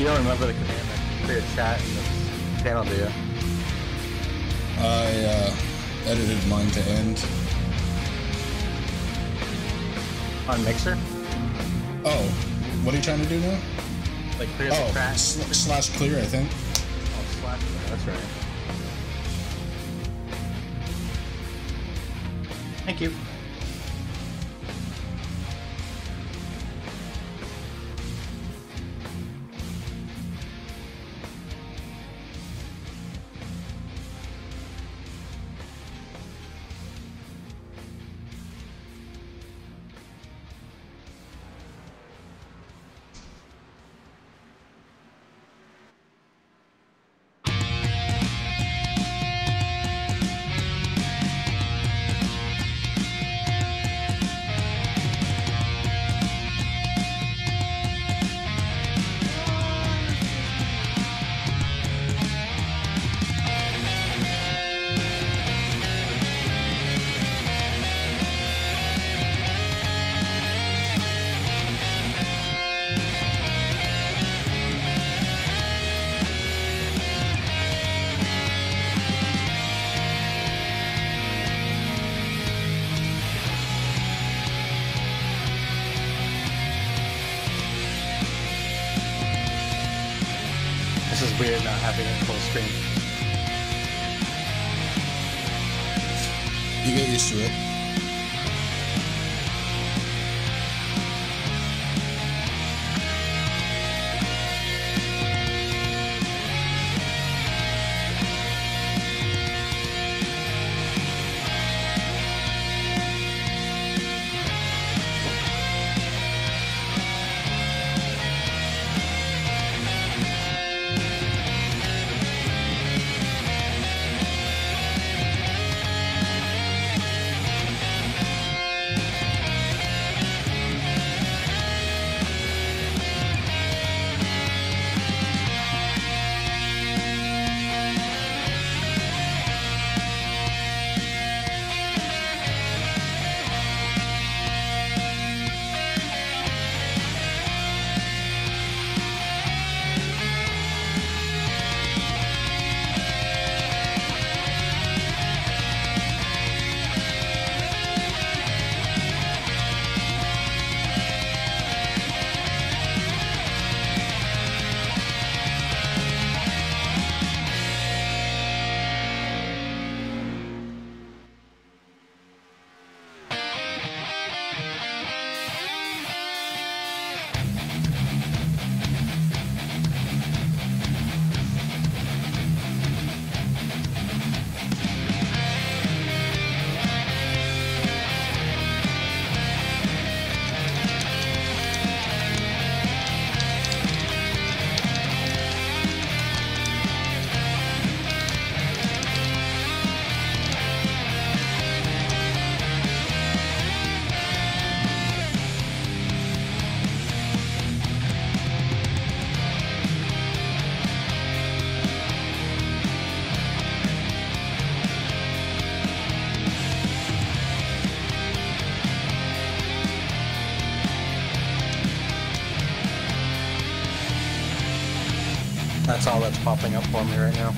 don't remember the command to clear chat in this panel, do you? I edited mine to end. On Mixer? Oh, what are you trying to do now? Like clear the chat? Slash clear, I think. Oh, slash clear, that's right. Thank you. This is weird not having it full screen. You get used to it. That's all that's popping up for me right now.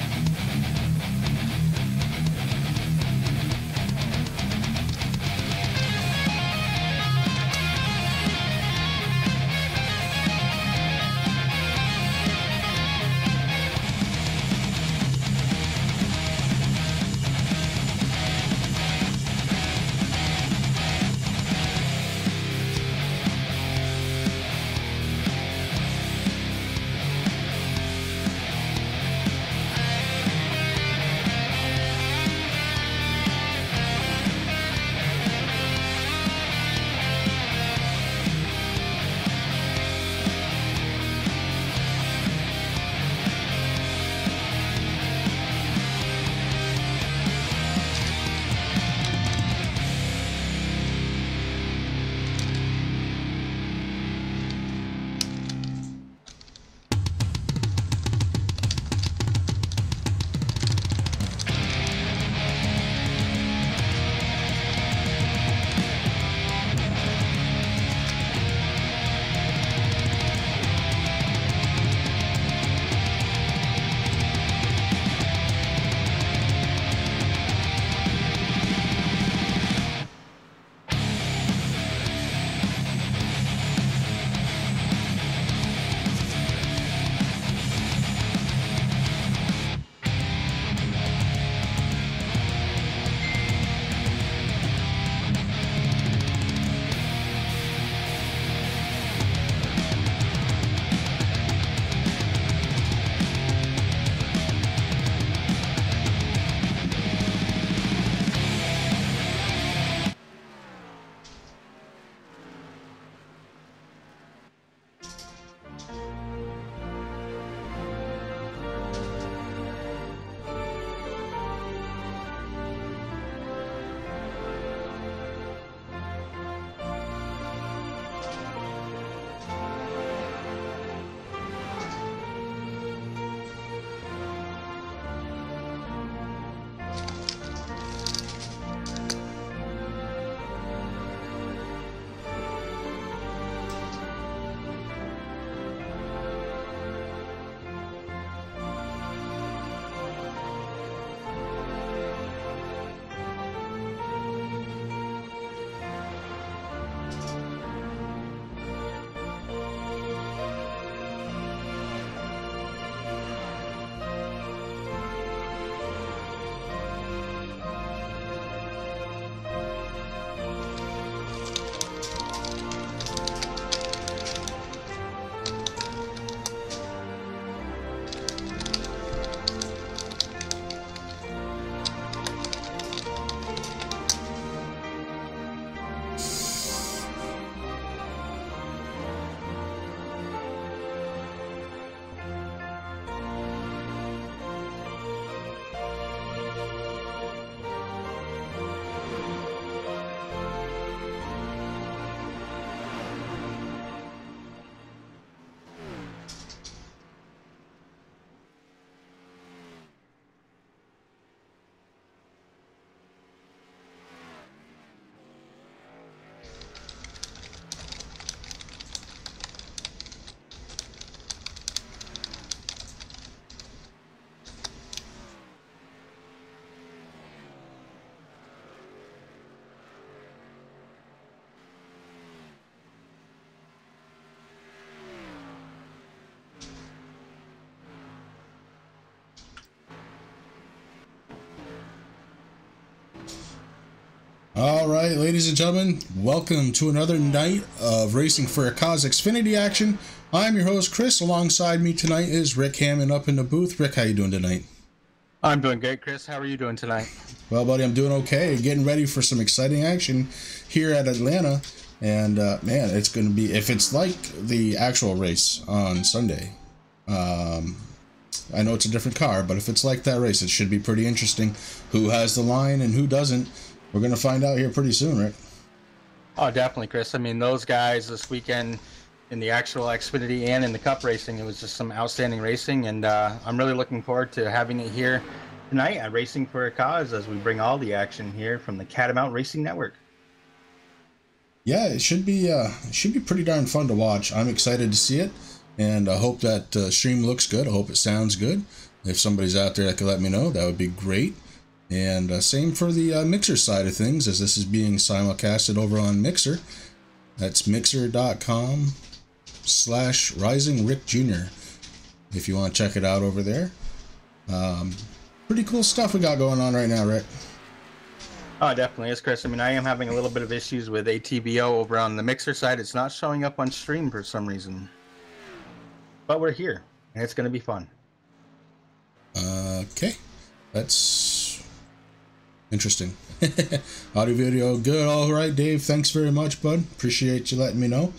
All right, ladies and gentlemen, welcome to another night of Racing for a Cause Xfinity action. I'm your host, Chris. Alongside me tonight is Rick Hammond up in the booth. Rick, how you doing tonight? I'm doing great, Chris. How are you doing tonight? Well, buddy, I'm doing okay. Getting ready for some exciting action here at Atlanta. And, man, it's going to be, if it's like the actual race on Sunday, I know it's a different car, but if it's like that race, it should be pretty interesting. Who has the line and who doesn't? We're going to find out here pretty soon, Rick. Oh, definitely, Chris. I mean, those guys this weekend in the actual Xfinity and in the Cup racing, it was just some outstanding racing, and I'm really looking forward to having it here tonight at Racing for a Cause as we bring all the action here from the Catamount Racing Network. Yeah, it should be pretty darn fun to watch. I'm excited to see it, and I hope that stream looks good. I hope it sounds good. If somebody's out there that could let me know, that would be great. And same for the Mixer side of things, as this is being simulcasted over on Mixer. That's mixer.com/RisingRickJr. if you want to check it out over there. Pretty cool stuff we got going on right now, Rick. Oh, definitely is, Chris. I mean, I am having a little bit of issues with ATBO over on the Mixer side. It's not showing up on stream for some reason. But we're here, and it's going to be fun. Okay. That's interesting. Audio video good. All right, Dave, thanks very much, bud. Appreciate you letting me know.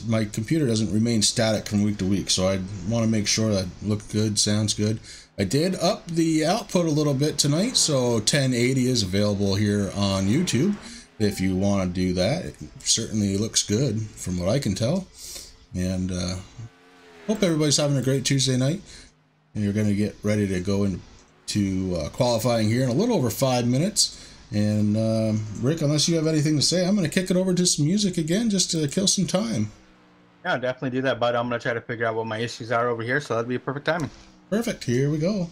My computer doesn't remain static from week to week, so I want to make sure that look good, sounds good. I did up the output a little bit tonight, so 1080 is available here on YouTube if you want to do that. It certainly looks good from what I can tell. And hope everybody's having a great Tuesday night. And you're going to get ready to go into qualifying here in a little over 5 minutes. And Rick, unless you have anything to say, I'm going to kick it over to some music again just to kill some time. Yeah, definitely do that, bud. I'm going to try to figure out what my issues are over here, so that'd be a perfect timing. Perfect. Here we go.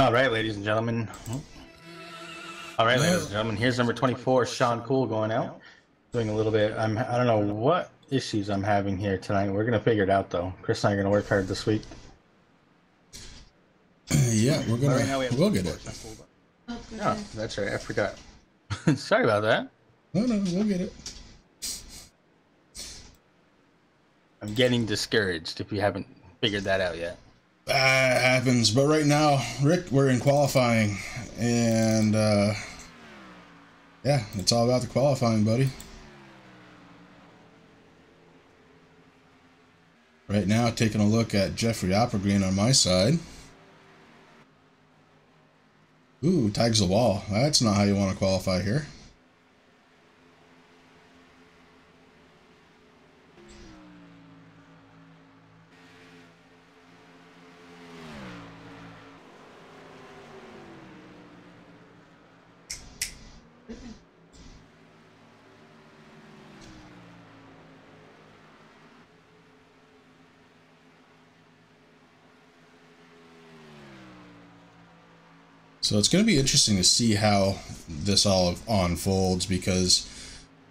All right, ladies and gentlemen. All right, ladies and gentlemen. Here's number 24, Sean Cool, going out. Doing a little bit. I don't know what issues I'm having here tonight. We're gonna figure it out though. Chris and I are gonna work hard this week. Yeah, we'll get it. Oh, that's right. I forgot. Sorry about that. No, we'll get it. I'm getting discouraged if you haven't figured that out yet. That happens, but right now, Rick, we're in qualifying, and yeah, it's all about the qualifying, buddy. Right now, taking a look at Jeffrey Applegreen on my side. Ooh, tags the wall. That's not how you want to qualify here. So it's going to be interesting to see how this all unfolds, because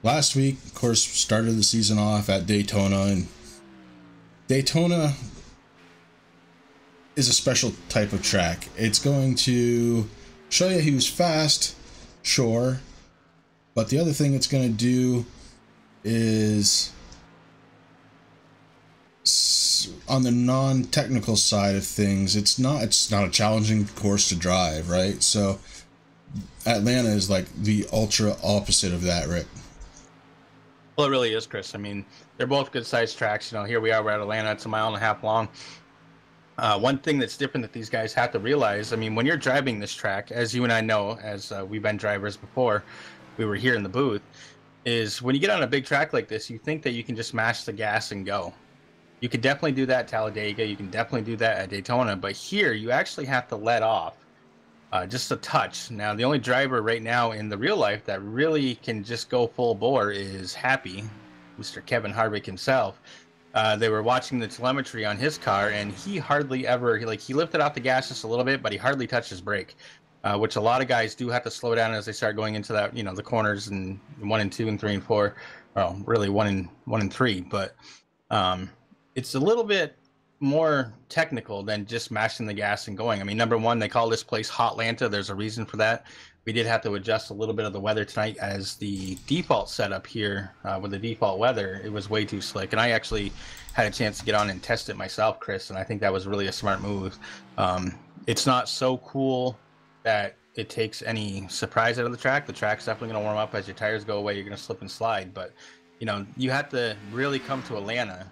last week, of course, started the season off at Daytona, and Daytona is a special type of track. It's going to show you who's fast, sure, but the other thing it's going to do is, on the non-technical side of things, it's not a challenging course to drive, right? So Atlanta is like the ultra opposite of that, Rick. Well, it really is, Chris. I mean, they're both good-sized tracks. You know, here we are, we're at Atlanta. It's 1.5 miles long. One thing that's different that these guys have to realize, I mean, when you're driving this track, as you and I know, as we've been drivers before, we were here in the booth, is when you get on a big track like this, you think that you can just mash the gas and go. You can definitely do that at Talladega. You can definitely do that at Daytona. But here, you actually have to let off just a touch. Now, the only driver right now in the real life that really can just go full bore is Happy, Mr. Kevin Harvick himself. They were watching the telemetry on his car, and he hardly ever, he lifted off the gas just a little bit, but he hardly touched his brake, which a lot of guys do have to slow down as they start going into that, you know, the corners and 1 and 2 and 3 and 4. Well, really 1 and 3, but it's a little bit more technical than just mashing the gas and going. I mean, number one, they call this place Hotlanta. There's a reason for that. We did have to adjust a little bit of the weather tonight, as the default setup here with the default weather, it was way too slick. And I actually had a chance to get on and test it myself, Chris, and I think that was really a smart move. It's not so cool that it takes any surprise out of the track. The track's definitely going to warm up as your tires go away. You're going to slip and slide. But, you know, you have to really come to Atlanta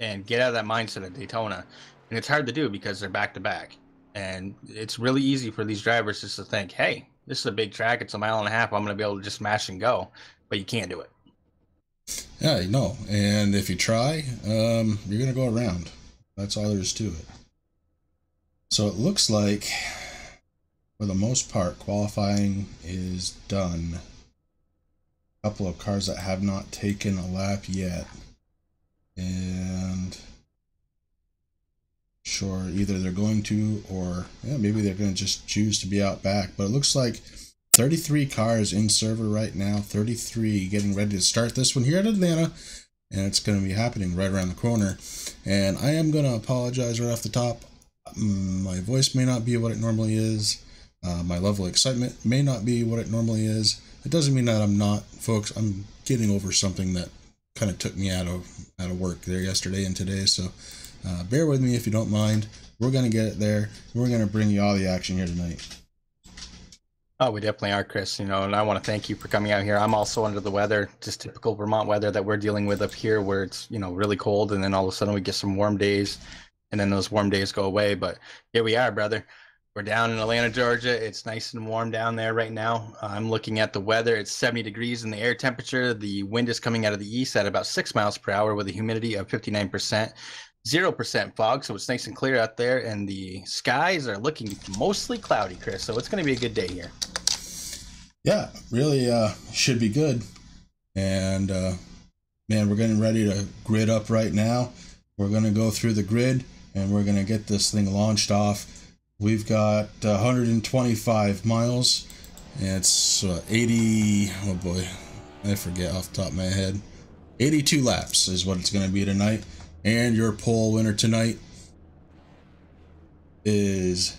and get out of that mindset at Daytona. And it's hard to do because they're back to back. And it's really easy for these drivers just to think, hey, this is a big track. It's 1.5 miles. I'm going to be able to just smash and go. But you can't do it. Yeah, you know. And if you try, you're going to go around. That's all there is to it. So it looks like, for the most part, qualifying is done. A couple of cars that have not taken a lap yet. And sure, either they're going to, or yeah, maybe they're going to just choose to be out back. But it looks like 33 cars in server right now, 33 getting ready to start this one here at Atlanta, and it's going to be happening right around the corner. And I am going to apologize right off the top. My voice may not be what it normally is. My level of excitement may not be what it normally is. It doesn't mean that I'm not, folks. I'm getting over something that kind of took me out of work there yesterday and today, so bear with me if you don't mind. We're going to get it there. We're going to bring you all the action here tonight. Oh, we definitely are, Chris. You know, and I want to thank you for coming out here. I'm also under the weather, just typical Vermont weather that we're dealing with up here, where it's, you know, really cold, and then all of a sudden we get some warm days, and then those warm days go away. But here we are, brother. We're down in Atlanta, Georgia. It's nice and warm down there right now. I'm looking at the weather. It's 70 degrees in the air temperature. The wind is coming out of the east at about 6 miles per hour with a humidity of 59%, 0% fog. So it's nice and clear out there. And the skies are looking mostly cloudy, Chris. So it's going to be a good day here. Yeah, really should be good. And, man, we're getting ready to grid up right now. We're going to go through the grid, and we're going to get this thing launched off. We've got 125 miles. And it's 80, oh boy, I forget off the top of my head. 82 laps is what it's going to be tonight. And your pole winner tonight is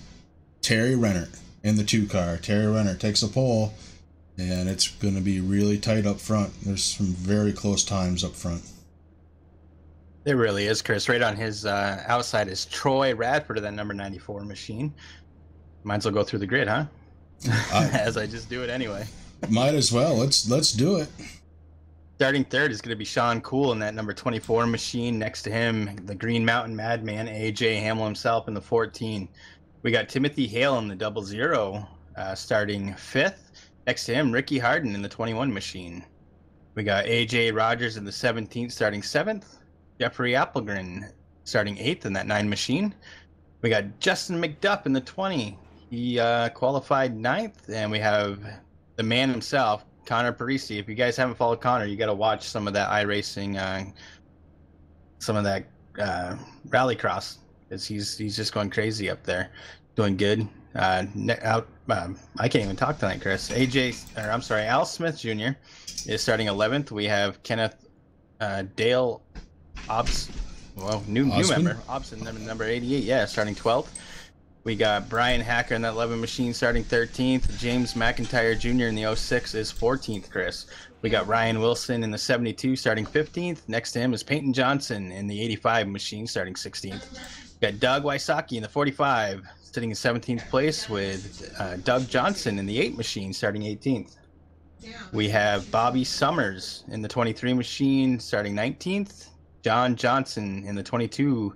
Terry Renner in the 2 car. Terry Renner takes a pole, and it's going to be really tight up front. There's some very close times up front. It really is, Chris. Right on his outside is Troy Radford of that number 94 machine. Might as well go through the grid, huh? As I just do it anyway. Might as well. Let's do it. Starting third is going to be Sean Cool in that number 24 machine. Next to him, the Green Mountain Madman, AJ Hamill himself in the 14. We got Timothy Hale in the 00 starting 5th. Next to him, Ricky Harden in the 21 machine. We got AJ Rogers in the 17th starting 7th. Jeffrey Applegren starting 8th in that 9 machine. We got Justin McDuff in the 20. He qualified 9th, and we have the man himself, Connor Parisi. If you guys haven't followed Connor, you got to watch some of that iRacing, some of that rallycross, because he's just going crazy up there, doing good. I can't even talk tonight, Chris. Al Smith Jr. is starting 11th. We have Kenneth Dale new member, Obson, number 88, yeah, starting 12th. We got Brian Hacker in that 11 machine starting 13th. James McIntyre Jr. in the 06 is 14th, Chris. We got Ryan Wilson in the 72 starting 15th. Next to him is Peyton Johnson in the 85 machine starting 16th. We got Doug Wysocki in the 45 sitting in 17th place with Doug Johnson in the 8 machine starting 18th. We have Bobby Summers in the 23 machine starting 19th. John Johnson in the 22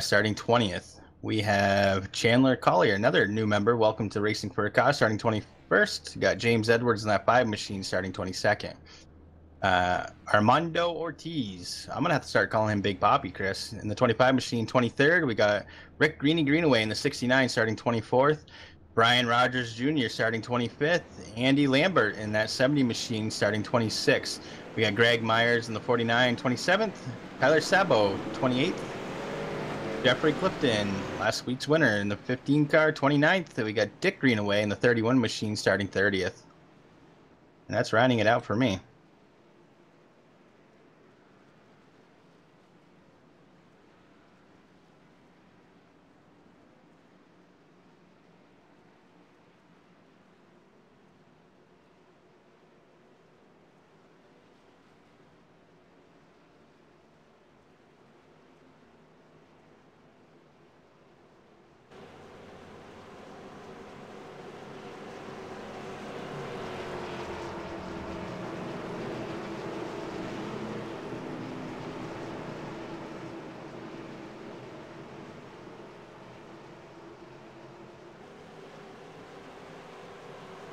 starting 20th. We have Chandler Collier, another new member. Welcome to Racing for a Cause, starting 21st. We got James Edwards in that 5 machine starting 22nd. Armando Ortiz. I'm going to have to start calling him Big Bobby, Chris. In the 25 machine, 23rd. We got Rick Greenaway in the 69 starting 24th. Brian Rogers Jr. starting 25th. Andy Lambert in that 70 machine starting 26th. We got Greg Myers in the 49, 27th. Tyler Sabo, 28th. Jeffrey Clifton, last week's winner in the 15 car, 29th. We got Dick Greenaway in the 31 machine starting 30th. And that's rounding it out for me.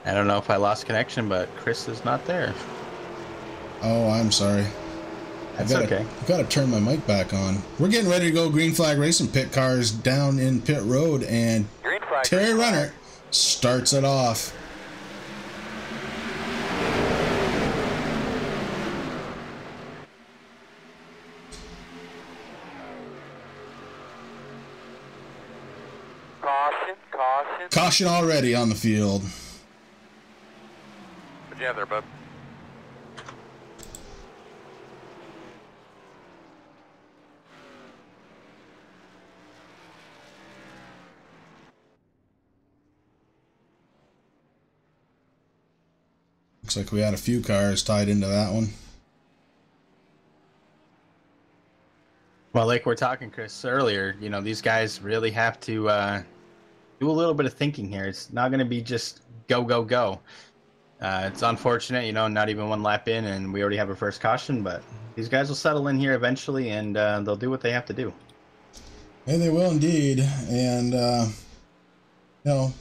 I don't know if I lost connection, but Chris is not there. Oh, I'm sorry. That's okay. I've got to turn my mic back on. We're getting ready to go green flag racing. Pit cars down in pit road, and Terry Renner starts it off. Caution already on the field. What'd you have there, bud? Looks like we had a few cars tied into that one. Well, like we're talking, Chris, earlier, you know, these guys really have to do a little bit of thinking here. It's not going to be just go, go, go. It's unfortunate, you know, not even one lap in, and we already have our first caution, but these guys will settle in here eventually, and they'll do what they have to do. And they will indeed. And, you know,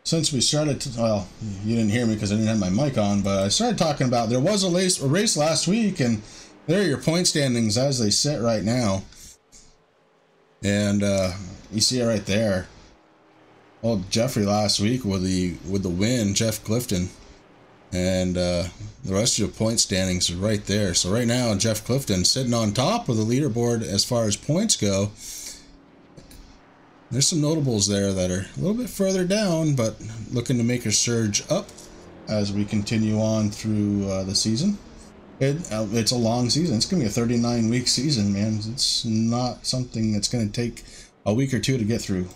since we started, well, you didn't hear me because I didn't have my mic on, but I started talking about there was a race last week, and there are your point standings as they sit right now. And you see it right there. Well, Jeffrey last week with the win, Jeff Clifton, and the rest of the point standings are right there. So right now, Jeff Clifton sitting on top of the leaderboard as far as points go. There's some notables there that are a little bit further down, but looking to make a surge up as we continue on through the season. It's a long season. It's going to be a 39-week season, man. It's not something that's going to take a week or two to get through.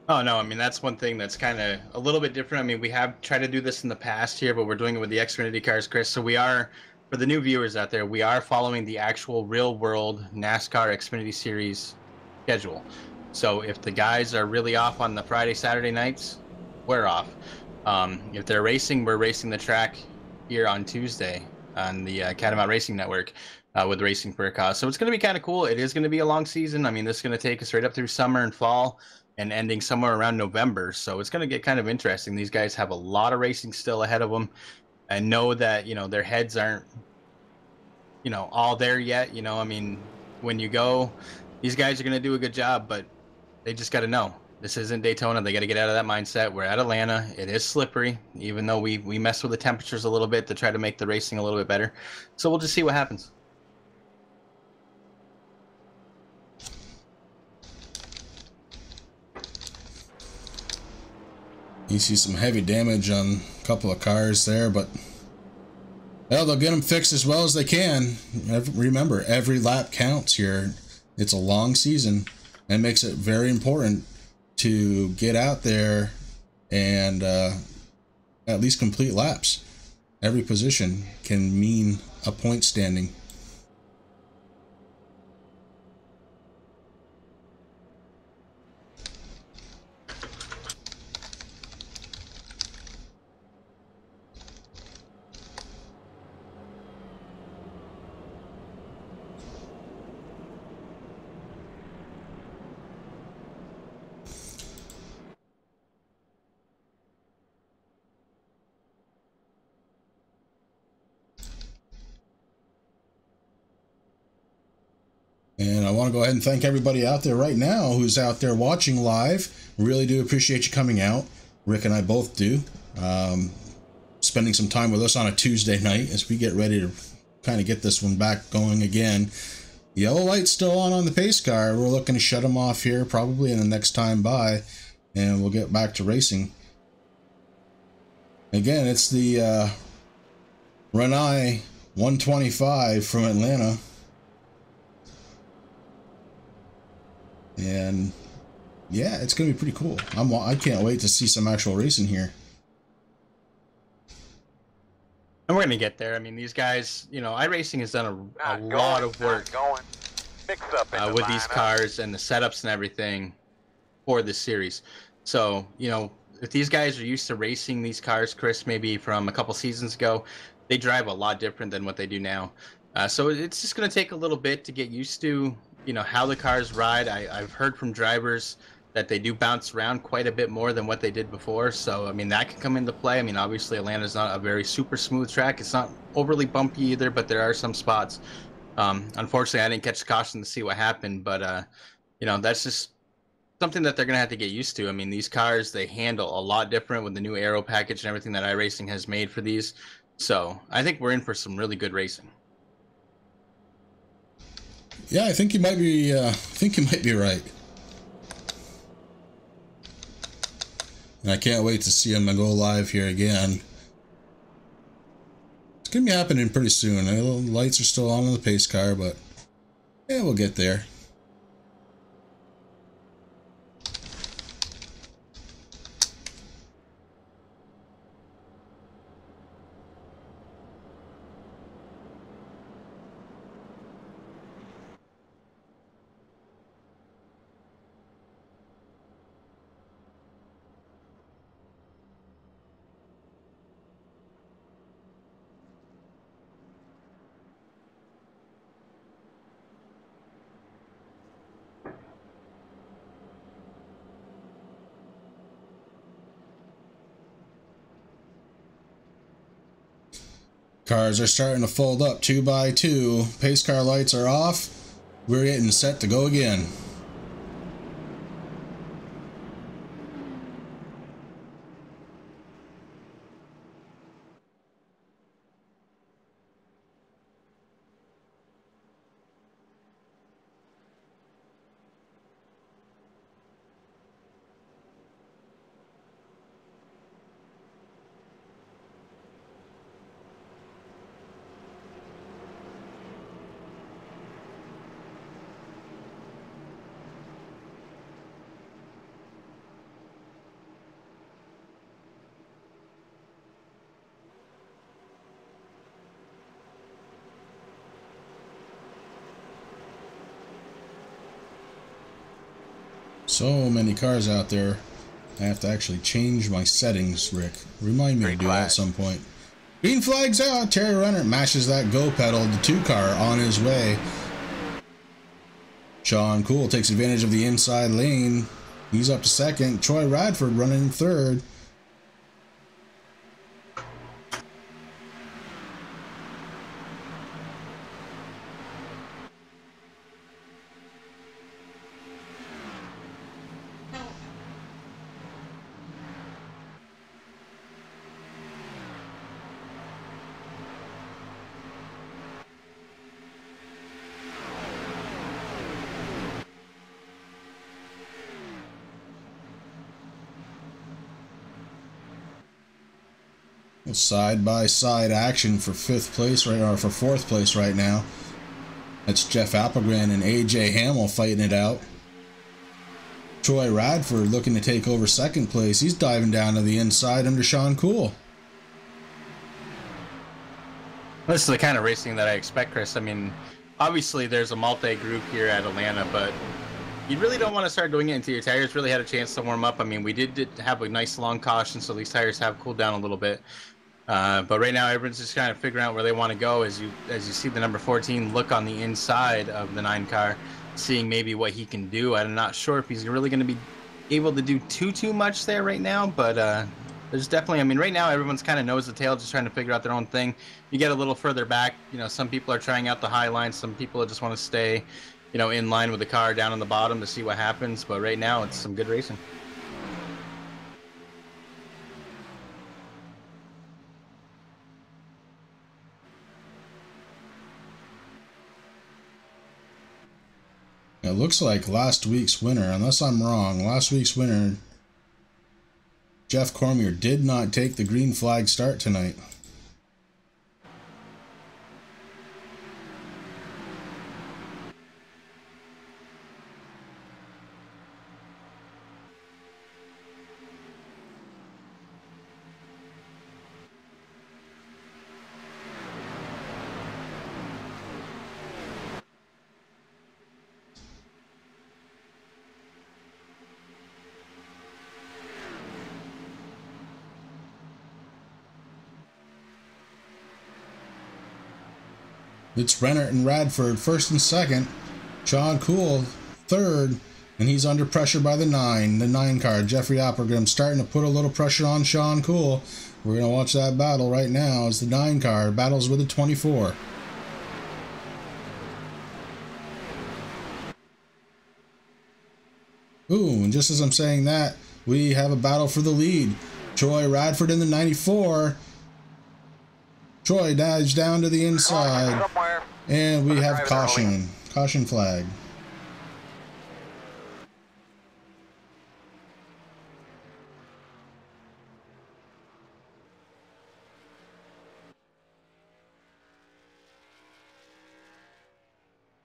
Oh, no, I mean, that's one thing that's kind of a little bit different. I mean, we have tried to do this in the past here, but we're doing it with the Xfinity cars, Chris. So we are, for the new viewers out there, we are following the actual real-world NASCAR Xfinity Series schedule. So if the guys are really off on the Friday, Saturday nights, we're off. If they're racing, we're racing the track here on Tuesday on the Catamount Racing Network with Racing for a Cause. So it's going to be kind of cool. It is going to be a long season. I mean, this is going to take us right up through summer and fall and ending somewhere around November. So it's going to get kind of interesting. These guys have a lot of racing still ahead of them. I know that, their heads aren't, all there yet. I mean, when you go, these guys are going to do a good job, but they just got to know this isn't Daytona. They got to get out of that mindset. We're at Atlanta. It is slippery, even though we mess with the temperatures a little bit to try to make the racing a little bit better. So we'll just see what happens. You see some heavy damage on a couple of cars there, but well, they'll get them fixed as well as they can. Remember, every lap counts here. It's a long season, and it makes it very important to get out there and at least complete laps. Every position can mean a point standing. And I want to go ahead and thank everybody out there right now who's out there watching live. Really do appreciate you coming out. Rick and I both do. Spending some time with us on a Tuesday night as we get ready to kind of get this one back going again. Yellow light's still on the pace car. We're looking to shut them off here probably in the next time by, and we'll get back to racing. Again, it's the Renai 125 from Atlanta. And yeah, it's gonna be pretty cool. I can't wait to see some actual racing here. And we're gonna get there. I mean, these guys, iRacing has done a lot of work with these cars and the setups and everything for this series. So, if these guys are used to racing these cars, Chris, maybe from a couple seasons ago, they drive a lot different than what they do now. So it's just gonna take a little bit to get used to how the cars ride. I've heard from drivers that they do bounce around quite a bit more than what they did before. So, I mean, that can come into play. I mean, obviously, Atlanta's not a very super smooth track. It's not overly bumpy either, but there are some spots. Unfortunately, I didn't catch the caution to see what happened, but, that's just something that they're going to have to get used to. I mean, these cars, they handle a lot different with the new aero package and everything that iRacing has made for these. So, I think we're in for some really good racing. Yeah, I think you might be. I think you might be right. And I can't wait to see him go live here again. It's gonna be happening pretty soon. The lights are still on the pace car, but yeah, we'll get there. Cars are starting to fold up 2 by 2. Pace car lights are off. We're getting set to go again. So many cars out there. I have to actually change my settings, Rick. Remind me to do that at some point. Green flag's out. Terry Renner mashes that go pedal. The 2 car on his way. Sean Cool takes advantage of the inside lane. He's up to second. Troy Radford running third. Side by side action for 5th place right, or for 4th place right now. That's Jeff Applegren and AJ Hamill fighting it out. Troy Radford looking to take over 2nd place. He's diving down to the inside under Sean Cool. This is the kind of racing that I expect, Chris. I mean, obviously there's a multi-group here at Atlanta, but you really don't want to start doing it until your tires really had a chance to warm up. I mean, we did have a nice long caution, so these tires have cooled down a little bit. But right now, everyone's just kind of figuring out where they want to go. As you see the number 14 look on the inside of the 9 car, seeing maybe what he can do. I'm not sure if he's really going to be able to do too much there right now, but there's definitely, I mean, right now everyone's kind of nose to tail, just trying to figure out their own thing. You get a little further back, you know, some people are trying out the high line, some people just want to stay, you know, in line with the car down on the bottom to see what happens. But right now, it's some good racing. It looks like last week's winner, unless I'm wrong, last week's winner, Jeff Cormier, did not take the green flag start tonight. It's Renner and Radford first and second. Sean Cool third, and he's under pressure by the 9 car. Jeffrey Applegren starting to put a little pressure on Sean Cool. We're going to watch that battle right now as the 9 car battles with the 24. Ooh, and just as I'm saying that, we have a battle for the lead. Troy Radford in the 94. Troy dives down to the inside, and we have caution. Caution flag.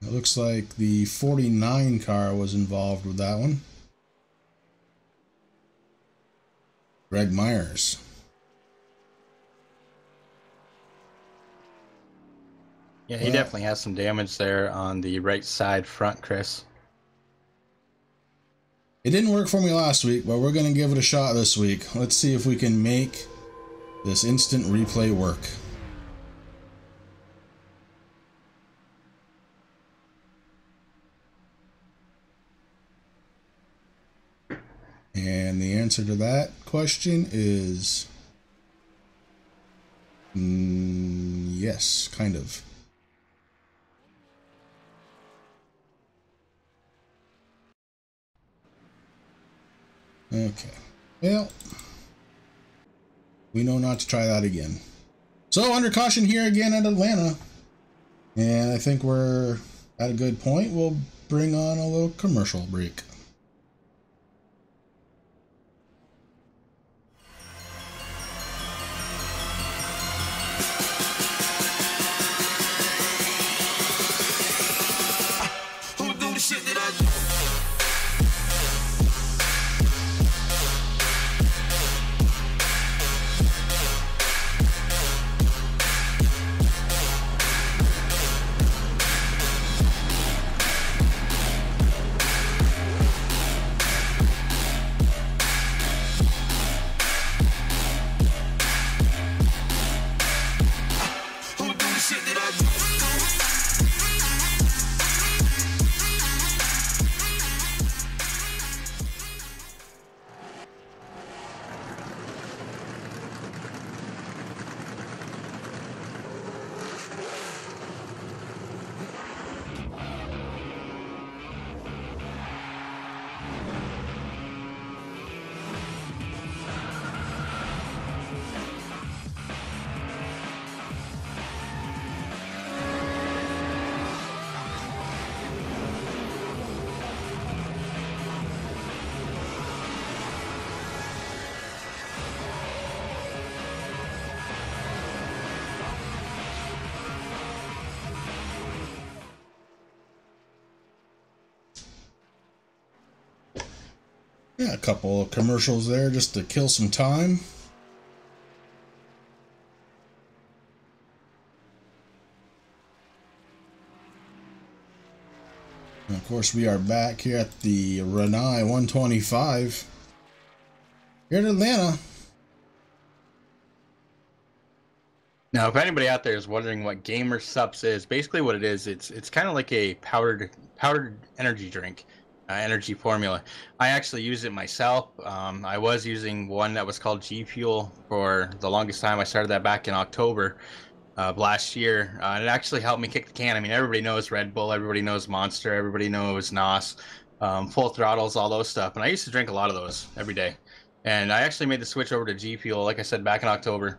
It looks like the 49 car was involved with that one. Greg Myers. Yeah, he definitely has some damage there on the right side front, Chris. It didn't work for me last week, but we're going to give it a shot this week. Let's see if we can make this instant replay work. And the answer to that question is yes, kind of. Okay, well, we know not to try that again. So under caution here again at Atlanta, and I think we're at a good point. We'll bring on a little commercial break. Yeah, a couple of commercials there just to kill some time. And of course, we are back here at the Renai 125 here in Atlanta. Now, if anybody out there is wondering what Gamer Supps is, basically what it is, it's kind of like a powdered energy drink, energy formula. I actually use it myself. I was using one that was called G Fuel for the longest time. I started that back in October of last year, and it actually helped me kick the can. I mean, everybody knows Red Bull, everybody knows Monster, everybody knows NOS, Full Throttles, all those stuff. And I used to drink a lot of those every day. And I actually made the switch over to G Fuel, like I said, back in October.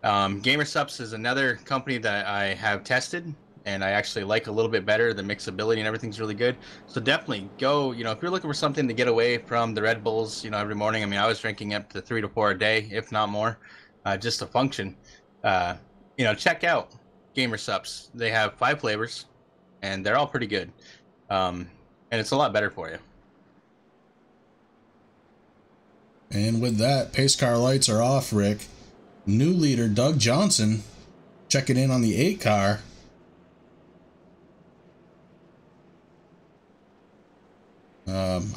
Gamer Supps is another company that I have tested, and I actually like a little bit better. The mixability and everything's really good. So definitely go, if you're looking for something to get away from the Red Bulls, every morning. I mean, I was drinking up to 3 to 4 a day, if not more, just to function. Check out Gamer Supps. They have 5 flavors, and they're all pretty good. And it's a lot better for you. And with that, pace car lights are off, Rick. New leader Doug Johnson checking in on the 8 car.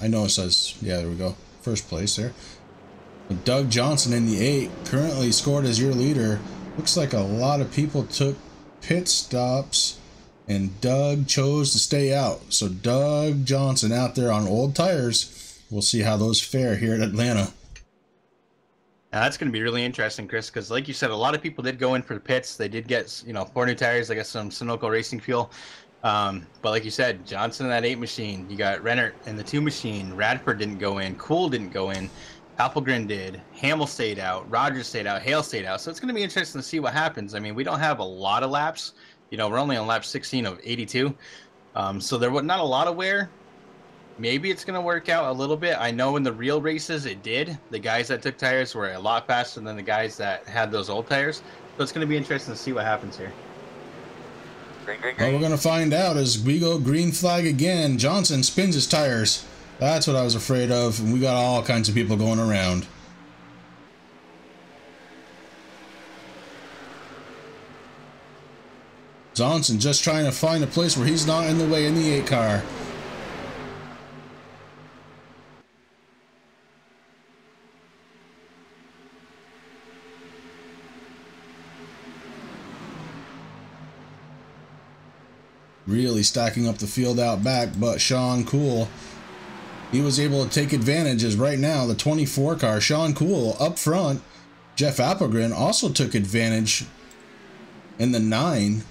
I know it says, yeah, there we go. First place there. But Doug Johnson in the 8 currently scored as your leader. Looks like a lot of people took pit stops and Doug chose to stay out. So Doug Johnson out there on old tires. We'll see how those fare here at Atlanta. Now, that's going to be really interesting, Chris, because like you said, a lot of people did go in for the pits. They did get, 4 new tires. They got some Sunoco racing fuel. But like you said, Johnson in that 8 machine. You got Rennert in the 2 machine. Radford didn't go in. Cool didn't go in. Appelgren did. Hamill stayed out. Rogers stayed out. Hale stayed out. So it's going to be interesting to see what happens. I mean, we don't have a lot of laps. We're only on lap 16 of 82. So there was not a lot of wear. Maybe it's going to work out a little bit. I know in the real races it did. The guys that took tires were a lot faster than the guys that had those old tires. So it's going to be interesting to see what happens here. Green. Well, we're going to find out as we go green flag again. Johnson spins his tires. That's what I was afraid of. And we got all kinds of people going around. Johnson just trying to find a place where he's not in the way in the 8 car. Really stacking up the field out back, but Sean Cool, he was able to take advantage as right now the 24 car, Sean Cool up front. Jeff Appelgren also took advantage in the 9.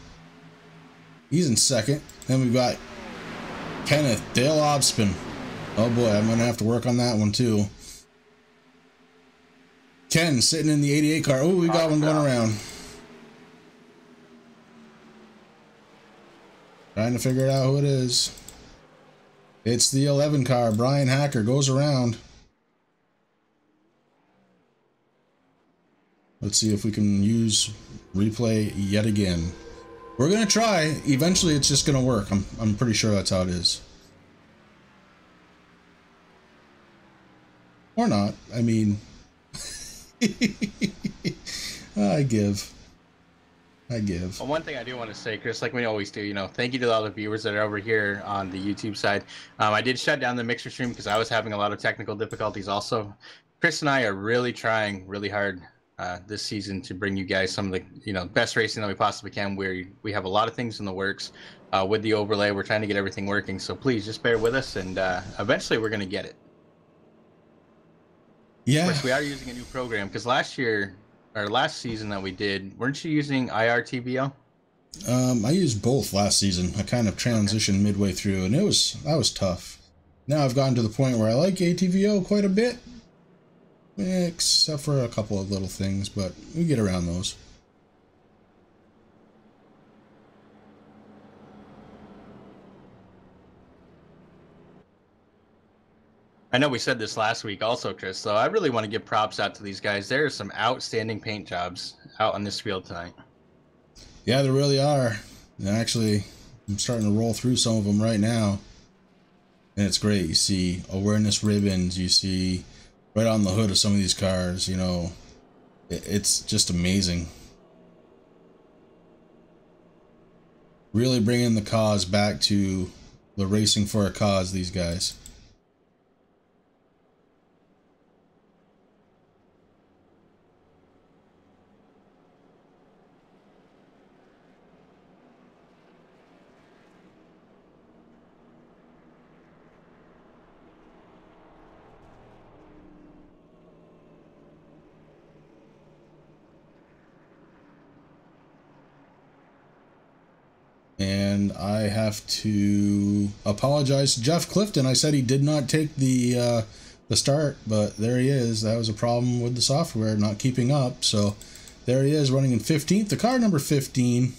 He's in second. Then we've got Kenneth Dale Obspin. Oh boy, I'm going to have to work on that one too. Ken sitting in the 88 car. Oh, we got one going around. Trying to figure out who it is. It's the 11 car. Brian Hacker goes around. Let's see if we can use replay yet again. We're going to try. Eventually it's just going to work. I'm pretty sure that's how it is. Or not. I mean, I give. Well, one thing I do want to say, Chris, like we always do, thank you to all the viewers that are over here on the YouTube side. I did shut down the mixer stream because I was having a lot of technical difficulties also. Chris and I are really trying really hard this season to bring you guys some of the, best racing that we possibly can. We have a lot of things in the works with the overlay. We're trying to get everything working. So please just bear with us, and eventually we're going to get it. Yeah. Of course, we are using a new program because last season that we did, weren't you using IRTBO? I used both last season. I kind of transitioned midway through, and that was tough. Now I've gotten to the point where I like ATVO quite a bit, except for a couple of little things, but we get around those. I know we said this last week also, Chris, so I really want to give props out to these guys. There are some outstanding paint jobs out on this field tonight. Yeah, there really are. And actually, I'm starting to roll through some of them right now. and it's great. You see awareness ribbons, you see right on the hood of some of these cars, you know, it's just amazing. Really bringing the cause back to the racing for a cause, these guys. And I have to apologize to Jeff Clifton. I said he did not take the start, but there he is. That was a problem with the software not keeping up. So there he is, running in 15th. The car number 15.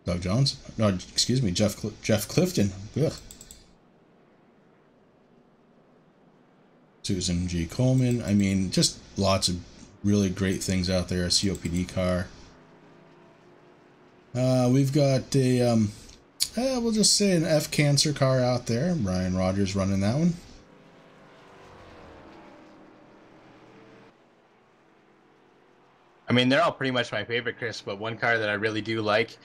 Doug Jones. No, excuse me, Jeff Clifton. Ugh. Susan G. Coleman. I mean, just lots of really great things out there. A COPD car. We've got a, we'll just say an F Cancer car out there. Brian Rogers running that one. I mean, they're all pretty much my favorite, Chris, but one car that I really do like,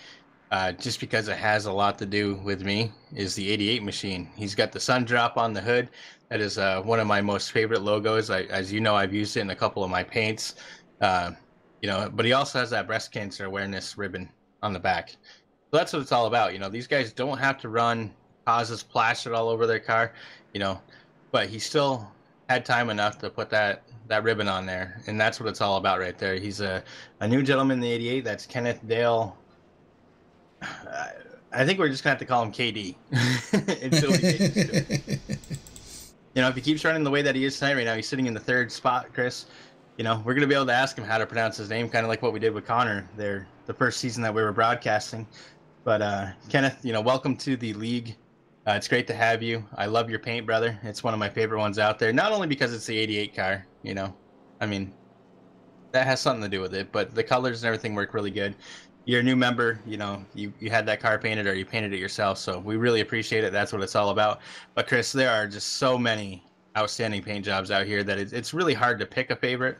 just because it has a lot to do with me, is the 88 machine. He's got the sun drop on the hood. That is one of my most favorite logos. As you know, I've used it in a couple of my paints. You know, but he also has that breast cancer awareness ribbon on the back. So that's what it's all about. You know, these guys don't have to run causes plastered all over their car, you know, but he still had time enough to put that ribbon on there, and that's what it's all about right there. He's a new gentleman in the 88. That's Kenneth Dale. I think we're just gonna have to call him KD until we get used to it. You know, if he keeps running the way that he is tonight right now, he's sitting in the 3rd spot, Chris. You know, we're going to be able to ask him how to pronounce his name, kind of like what we did with Connor there the first season that we were broadcasting. But Kenneth, you know, welcome to the league. It's great to have you. I love your paint, brother. It's one of my favorite ones out there, not only because it's the 88 car, you know. I mean, that has something to do with it, but the colors and everything work really good. You're a new member, you know, you had that car painted or you painted it yourself, so we really appreciate it. That's what it's all about. But Chris, there are just so many outstanding paint jobs out here that it's really hard to pick a favorite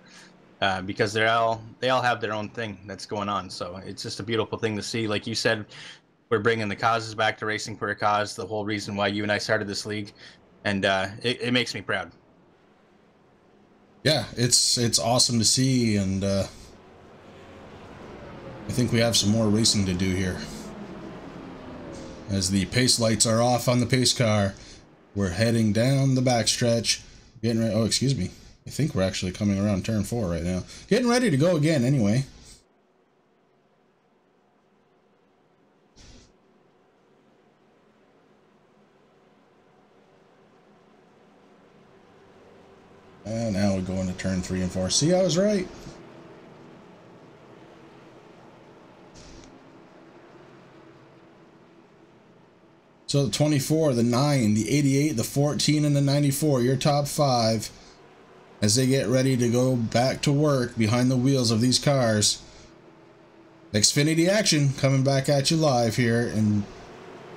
because they all have their own thing that's going on. So it's just a beautiful thing to see. Like you said, we're bringing the causes back to racing for a cause, the whole reason why you and I started this league, and it makes me proud. Yeah, it's awesome to see, and I think we have some more racing to do here. As the pace lights are off on the pace car, we're heading down the backstretch, getting ready. Oh, excuse me. I think we're actually coming around turn 4 right now. Getting ready to go again anyway. And now we're going to turn 3 and 4. See, I was right. So the 24, the 9, the 88, the 14, and the 94, your top 5 as they get ready to go back to work behind the wheels of these cars. Xfinity action coming back at you live here, and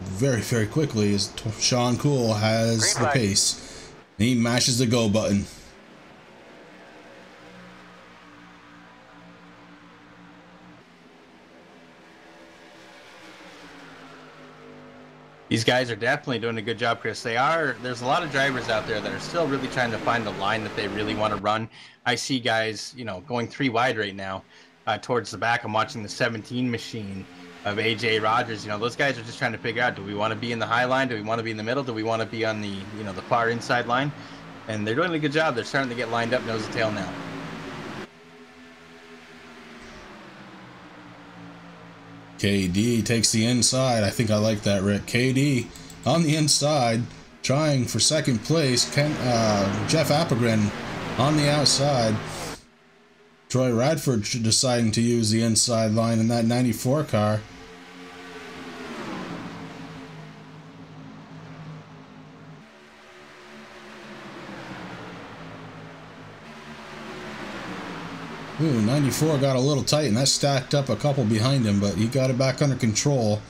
very, very quickly as Sean Cool has the pace. And he mashes the go button. These guys are definitely doing a good job, Chris. There's a lot of drivers out there that are still really trying to find the line that they really want to run. I see guys, you know, going 3 wide right now towards the back. I'm watching the 17 machine of AJ Rogers. You know, those guys are just trying to figure out, do we want to be in the high line? Do we want to be in the middle? Do we want to be on the, you know, the far inside line? And they're doing a good job. They're starting to get lined up nose to tail now. KD takes the inside. I think I like that, Rick. KD on the inside, trying for second place. Jeff Applegren on the outside. Troy Radford deciding to use the inside line in that 94 car. Ooh, 94 got a little tight, and that stacked up a couple behind him, but he got it back under control.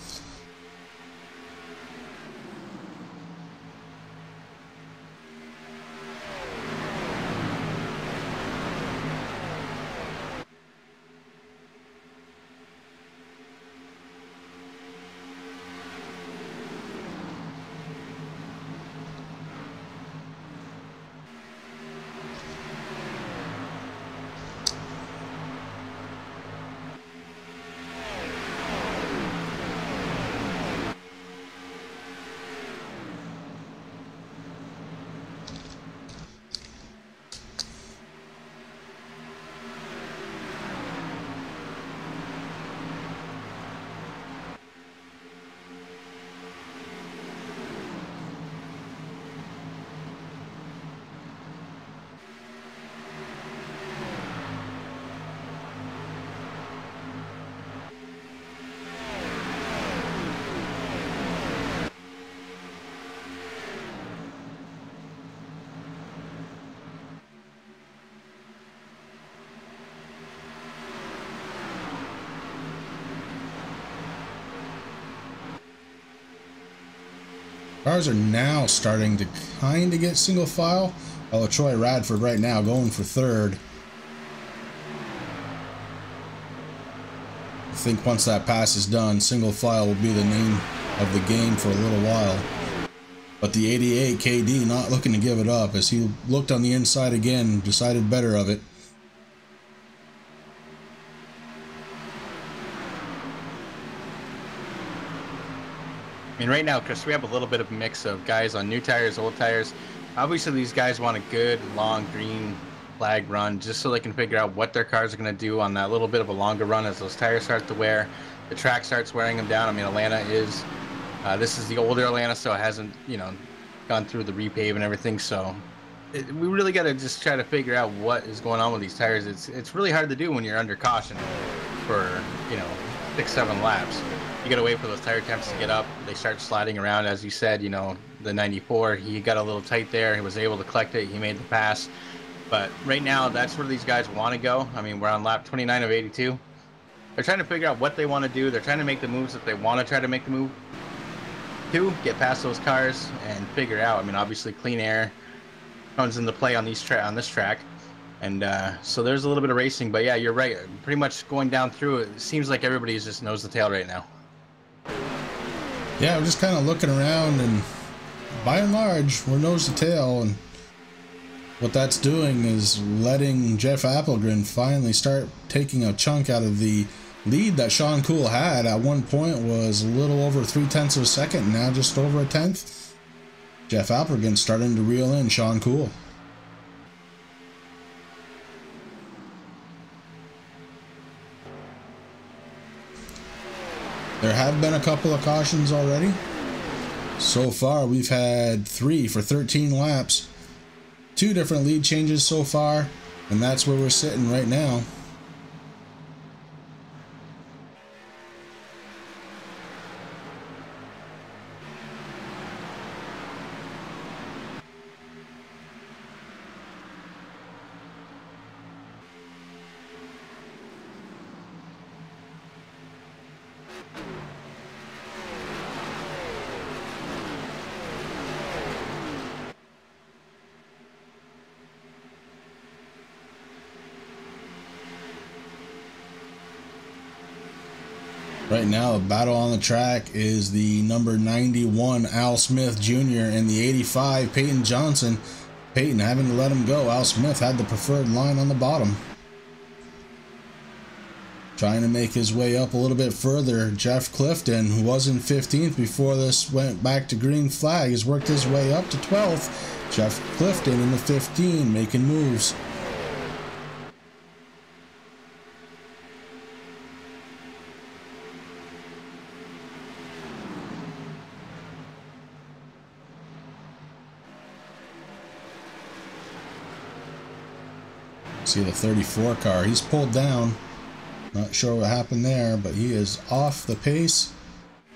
Cars are now starting to kind of get single file. Although Troy Radford right now going for third. I think once that pass is done, single file will be the name of the game for a little while. But the 88 KD not looking to give it up as he looked on the inside again, decided better of it. I mean, right now, Chris, we have a little bit of a mix of guys on new tires, old tires. Obviously, these guys want a good, long green flag run just so they can figure out what their cars are going to do on that little bit of a longer run as those tires start to wear. The track starts wearing them down. I mean, Atlanta is, this is the older Atlanta, so it hasn't, you know, gone through the repave and everything. So we really got to just try to figure out what is going on with these tires. It's really hard to do when you're under caution for, you know, 6-7 laps. You got to wait for those tire temps to get up. They start sliding around, as you said. You know, the 94, he got a little tight there. He was able to collect it. He made the pass. But right now, that's where these guys want to go. I mean, we're on lap 29 of 82. They're trying to figure out what they want to do. They're trying to make the moves that they want to try to make the move to, get past those cars and figure out. I mean, obviously, clean air comes into play on this track. And so there's a little bit of racing. But yeah, you're right. Pretty much going down through it seems like everybody's just nose to tail right now. Yeah, we're just kind of looking around, and by and large, we're nose to tail, and what that's doing is letting Jeff Appelgren finally start taking a chunk out of the lead that Sean Cool had. At one point was a little over 0.3 of a second, now just over a tenth. Jeff Appelgren starting to reel in Sean Cool. There have been a couple of cautions already. So far, we've had 3 for 13 laps. 2 different lead changes so far, and that's where we're sitting right now. Right now, the battle on the track is the number 91 Al Smith Jr. and the 85 Peyton Johnson. Peyton having to let him go. Al Smith had the preferred line on the bottom. Trying to make his way up a little bit further, Jeff Clifton, who was in 15th before this went back to green flag, has worked his way up to 12th. Jeff Clifton in the 15 making moves. See the 34 car, he's pulled down. Not sure what happened there, but he is off the pace.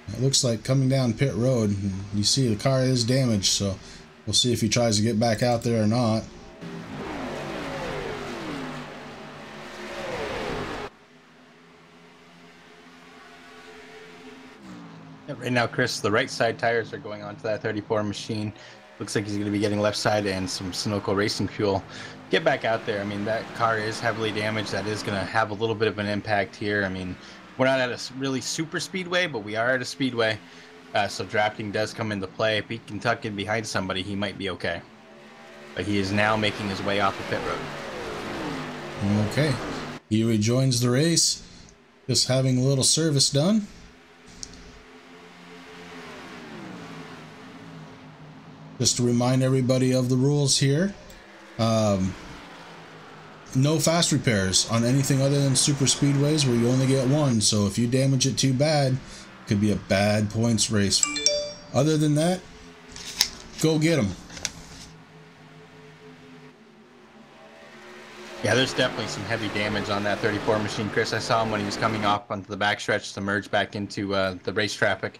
It looks like coming down pit road. You see the car is damaged, so we'll see if he tries to get back out there or not. Yeah, right now, Chris, the right side tires are going onto that 34 machine. Looks like he's going to be getting left side and some Sunoco racing fuel. Get back out there. I mean, that car is heavily damaged. That is going to have a little bit of an impact here. I mean, we're not at a really super speedway, but we are at a speedway. So drafting does come into play. If he can tuck in behind somebody, he might be okay. But he is now making his way off the pit road. Okay. He rejoins the race. Just having a little service done. Just to remind everybody of the rules here. No fast repairs on anything other than super speedways where you only get one. So if you damage it too bad, it could be a bad points race. Other than that, go get them. Yeah, there's definitely some heavy damage on that 34 machine, Chris. I saw him when he was coming off onto the backstretch to merge back into the race traffic.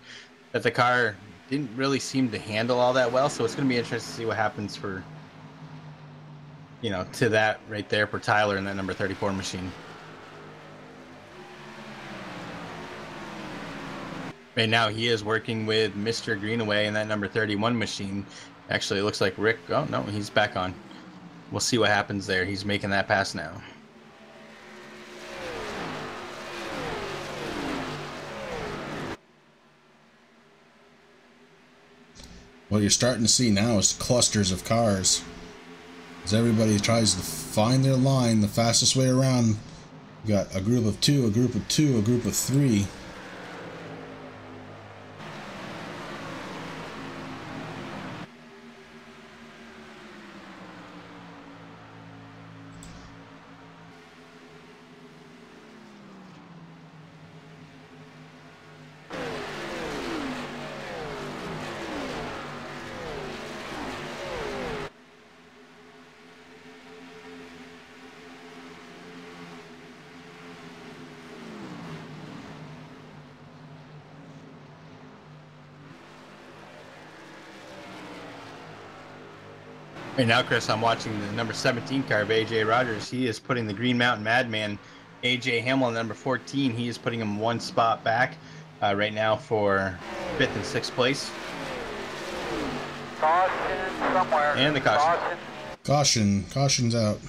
That the car didn't really seem to handle all that well, so it's going to be interesting to see what happens for, you know, to that right there for Tyler in that number 34 machine. Right now, he is working with Mr. Greenaway in that number 31 machine. Actually, it looks like Rick. Oh, no, he's back on. We'll see what happens there. He's making that pass now. What you're starting to see now is clusters of cars. As everybody tries to find their line the fastest way around. You got a group of two, a group of two, a group of three. Right now, Chris, I'm watching the number 17 car of AJ Rogers. He is putting the Green Mountain Madman, AJ Hamlin, number 14. He is putting him one spot back right now for 5th and 6th place. Caution somewhere. And the caution. Caution's out.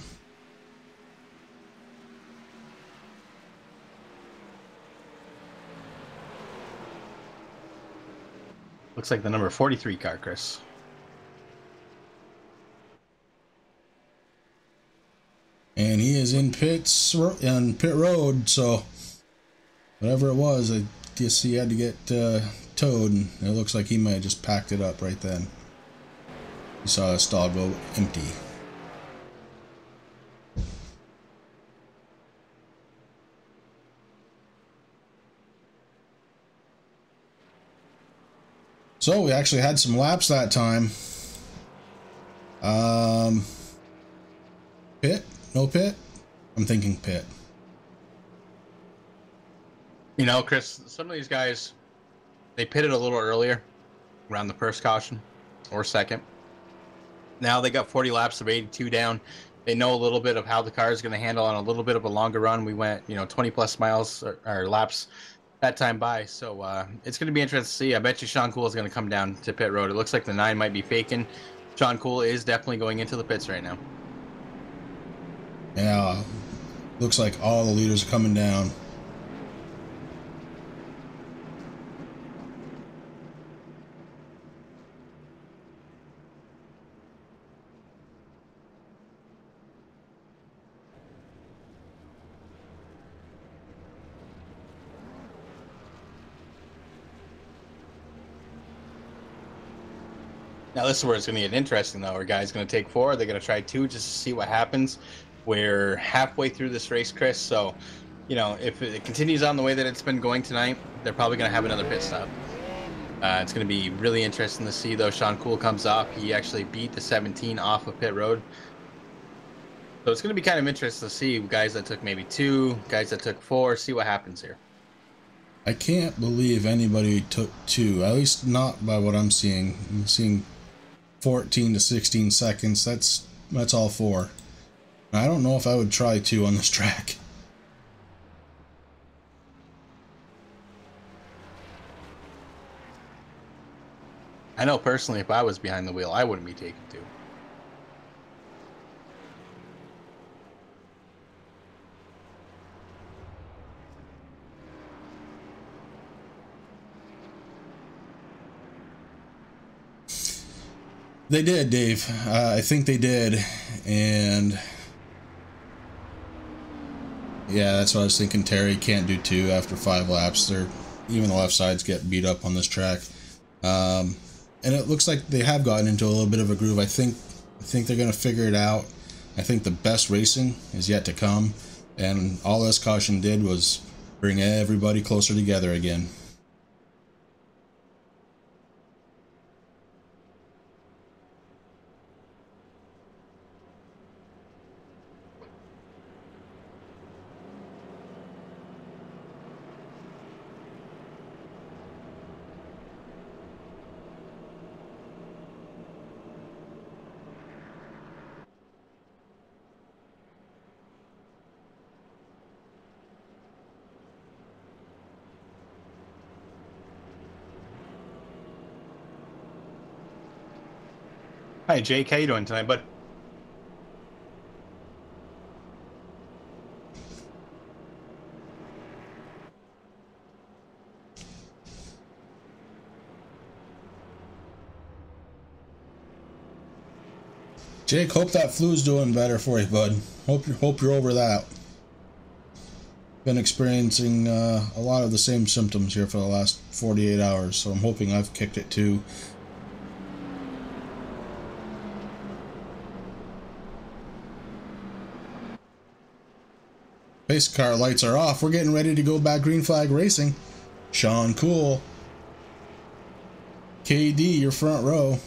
Looks like the number 43 car, Chris. And he is in pit road, so whatever it was, I guess he had to get towed, and it looks like he might have just packed it up right then. You saw his stall go empty. So we actually had some laps that time. Pit? No pit? I'm thinking pit. You know, Chris, some of these guys, they pitted a little earlier around the first caution or second. Now they got 40 laps of 82 down. They know a little bit of how the car is going to handle on a little bit of a longer run. We went, 20 plus miles or laps that time by. So it's going to be interesting to see. I bet you Sean Cool is going to come down to pit road. It looks like the 9 might be faking. Sean Cool is definitely going into the pits right now. Yeah, looks like all the leaders are coming down. Now this is where it's going to get interesting, though. Are guys going to take 4? Are they going to try 2 just to see what happens? We're halfway through this race, Chris. So, if it continues on the way that it's been going tonight, they're probably going to have another pit stop. It's going to be really interesting to see, though. Sean Cool comes off. He actually beat the 17 off of pit road. So it's going to be kind of interesting to see guys that took maybe 2, guys that took 4, see what happens here. I can't believe anybody took 2, at least not by what I'm seeing. I'm seeing 14 to 16 seconds. That's all 4. I don't know if I would try 2 on this track. I know personally, if I was behind the wheel, I wouldn't be taking 2. They did, Dave. I think they did. And yeah, that's what I was thinking. Terry can't do 2 after 5 laps. Even the left sides get beat up on this track. And it looks like they have gotten into a little bit of a groove. I think they're going to figure it out. I think the best racing is yet to come. And all this caution did was bring everybody closer together again. Hi, Jake. How you doing tonight, bud? Jake, hope that flu's doing better for you, bud. Hope you're over that. Been experiencing a lot of the same symptoms here for the last 48 hours, so I'm hoping I've kicked it too. Pace car lights are off. We're getting ready to go back green flag racing. Sean Cool. KD, your front row.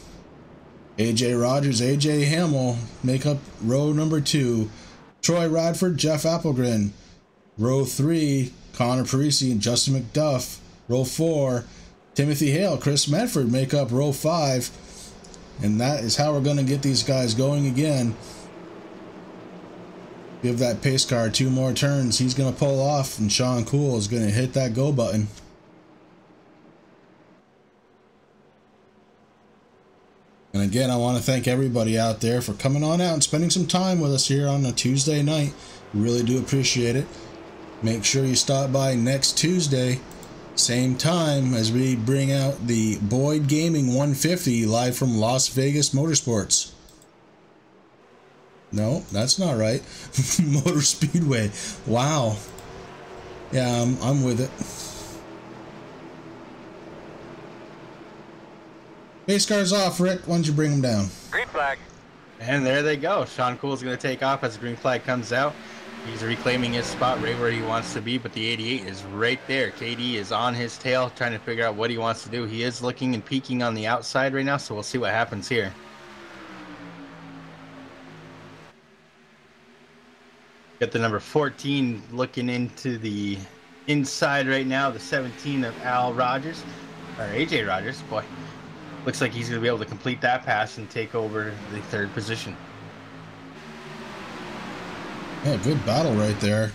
AJ Rogers, AJ Hamill make up row number 2. Troy Radford, Jeff Applegren. Row 3, Connor Parisi and Justin McDuff. Row 4, Timothy Hale, Chris Medford make up row 5. And that is how we're going to get these guys going again. Give that pace car 2 more turns. He's going to pull off, and Sean Cool is going to hit that go button. And again, I want to thank everybody out there for coming on out and spending some time with us here on a Tuesday night. We really do appreciate it. Make sure you stop by next Tuesday, same time, as we bring out the Boyd Gaming 150 live from Las Vegas Motorsports. No, that's not right. Motor Speedway. Wow. Yeah, I'm with it. Pace car's off, Rick. Why don't you bring them down? Green flag. And there they go. Sean Cool's going to take off as the green flag comes out. He's reclaiming his spot right where he wants to be, but the 88 is right there. KD is on his tail trying to figure out what he wants to do. He is looking and peeking on the outside right now, so we'll see what happens here. Got the number 14 looking into the inside right now, the 17 of Al Rogers, or AJ Rogers. Boy, looks like he's going to be able to complete that pass and take over the 3rd position. Yeah, good battle right there.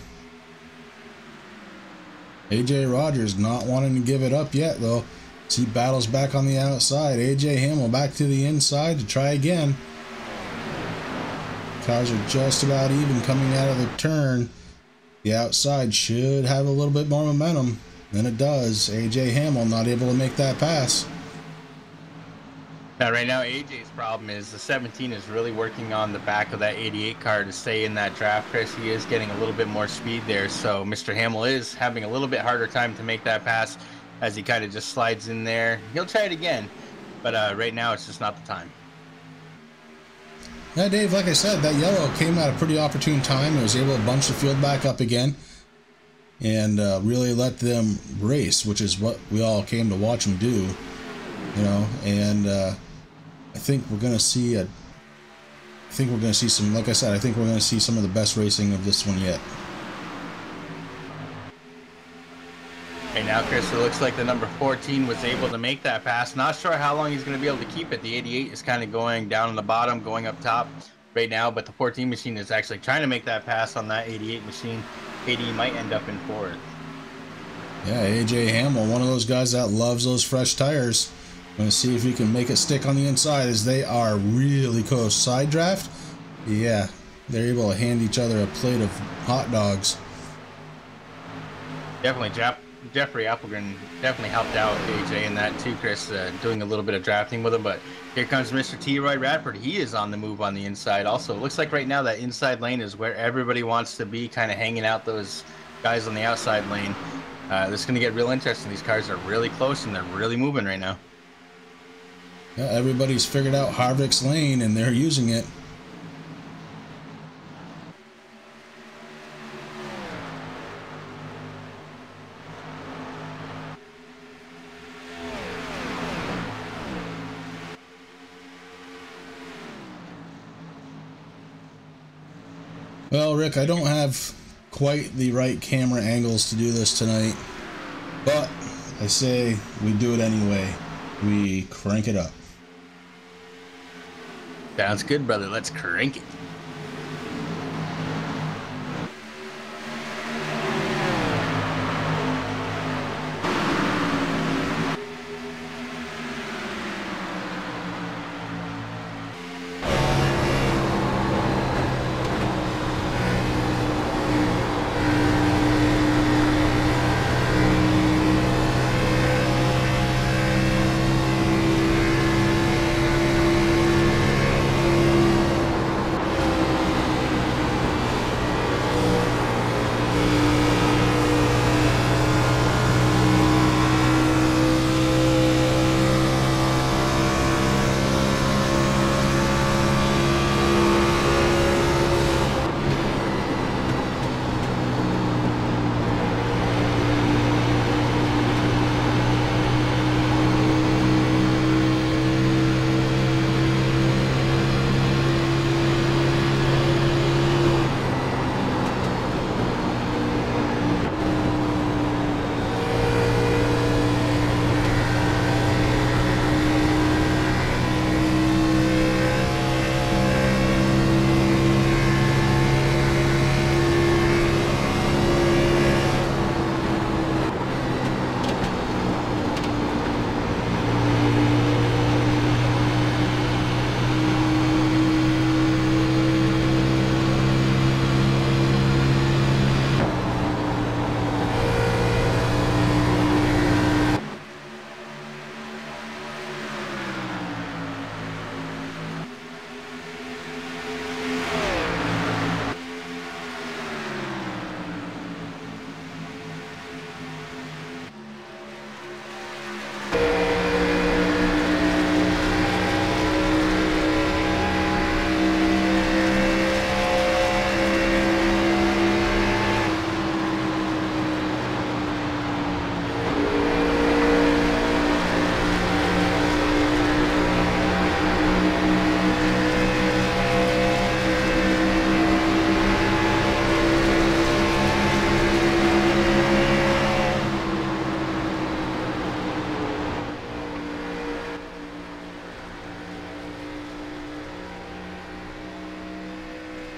AJ Rogers not wanting to give it up yet, though. As he battles back on the outside. AJ Hamill back to the inside to try again. Cars are just about even coming out of the turn. The outside should have a little bit more momentum than it does. AJ Hamill not able to make that pass. Now, right now, AJ's problem is the 17 is really working on the back of that 88 car to stay in that draft, Chris. He is getting a little bit more speed there, so Mr. Hamill is having a little bit harder time to make that pass as he kind of just slides in there. He'll try it again, but right now it's just not the time. Yeah, Dave, like I said, that yellow came at a pretty opportune time. It was able to bunch the field back up again and really let them race, which is what we all came to watch them do, you know, and I think we're going to see some, like I said, I think we're going to see some of the best racing of this one yet. Right now, Chris, it looks like the number 14 was able to make that pass. Not sure how long he's going to be able to keep it. The 88 is kind of going down on the bottom, going up top right now, but the 14 machine is actually trying to make that pass on that 88 machine. 80 might end up in 4th. Yeah, AJ Hamill, one of those guys that loves those fresh tires. Going to see if he can make it stick on the inside, as they are really close. Side draft, yeah, they're able to hand each other a plate of hot dogs. Definitely, Jeffrey Applegren definitely helped out AJ in that too, Chris, doing a little bit of drafting with him. But here comes Mr. T. Roy Radford. He is on the move on the inside also. It looks like right now that inside lane is where everybody wants to be, kind of hanging out those guys on the outside lane. This is going to get real interesting. These cars are really close and they're really moving right now. Yeah, everybody's figured out Harvick's lane and they're using it. Well, Rick, I don't have quite the right camera angles to do this tonight, but I say we do it anyway. We crank it up. Sounds good, brother. Let's crank it.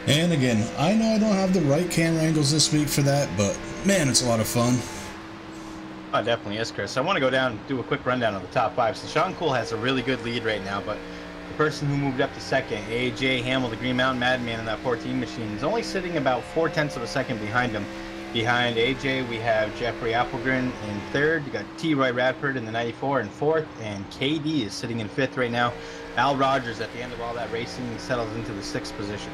And again, I know I don't have the right camera angles this week for that, but man, it's a lot of fun. Oh, definitely is, Chris. I want to go down and do a quick rundown of the top 5. So Sean Cool has a really good lead right now, but the person who moved up to second, AJ Hamill, the Green Mountain Madman in that 14 machine, is only sitting about 0.4 of a second behind him. Behind AJ, we have Jeffrey Applegren in third. You got T. Roy Radford in the 94 in fourth, and KD is sitting in fifth right now. Al Rogers, at the end of all that racing, settles into the 6th position.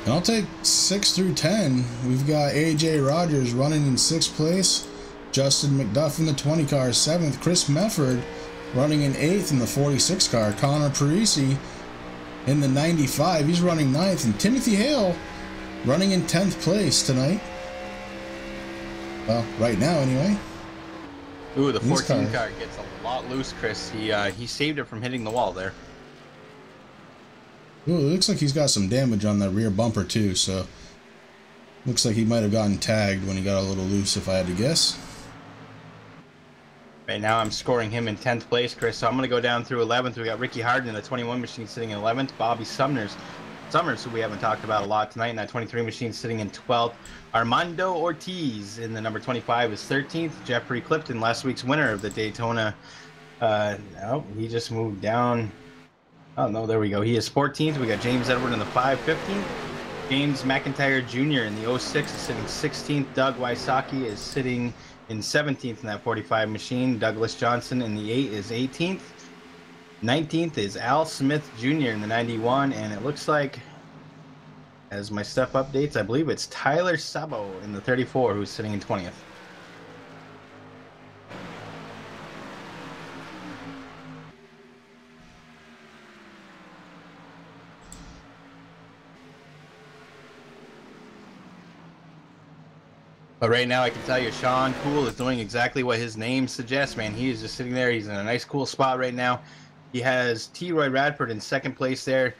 And I'll take 6 through 10. We've got AJ Rogers running in 6th place. Justin McDuff in the 20 car, 7th. Chris Mefford running in 8th in the 46 car. Connor Parisi in the 95. He's running 9th. And Timothy Hale running in 10th place tonight. Well, right now anyway. Ooh, the 14 car gets a lot loose, Chris. He saved it from hitting the wall there. Ooh, it looks like he's got some damage on the rear bumper too, so looks like he might have gotten tagged when he got a little loose, if I had to guess. Right now I'm scoring him in 10th place, Chris, so I'm going to go down through 11th. We got Ricky Harden in the 21 machine sitting in 11th. Bobby Summers, who we haven't talked about a lot tonight, in that 23 machine sitting in 12th. Armando Ortiz in the number 25 is 13th. Jeffrey Clifton, last week's winner of the Daytona. Oh, he just moved down. Oh, no, there we go. He is 14th. We got James Edward in the 515. James McIntyre Jr. in the 06 is sitting 16th. Doug Wysocki is sitting in 17th in that 45 machine. Douglas Johnson in the 8 is 18th. 19th is Al Smith Jr. in the 91. And it looks like, as my stuff updates, I believe it's Tyler Sabo in the 34 who's sitting in 20th. But right now, I can tell you, Sean Cool is doing exactly what his name suggests, man. He is just sitting there. He's in a nice, cool spot right now. He has T. Roy Radford in 2nd place there.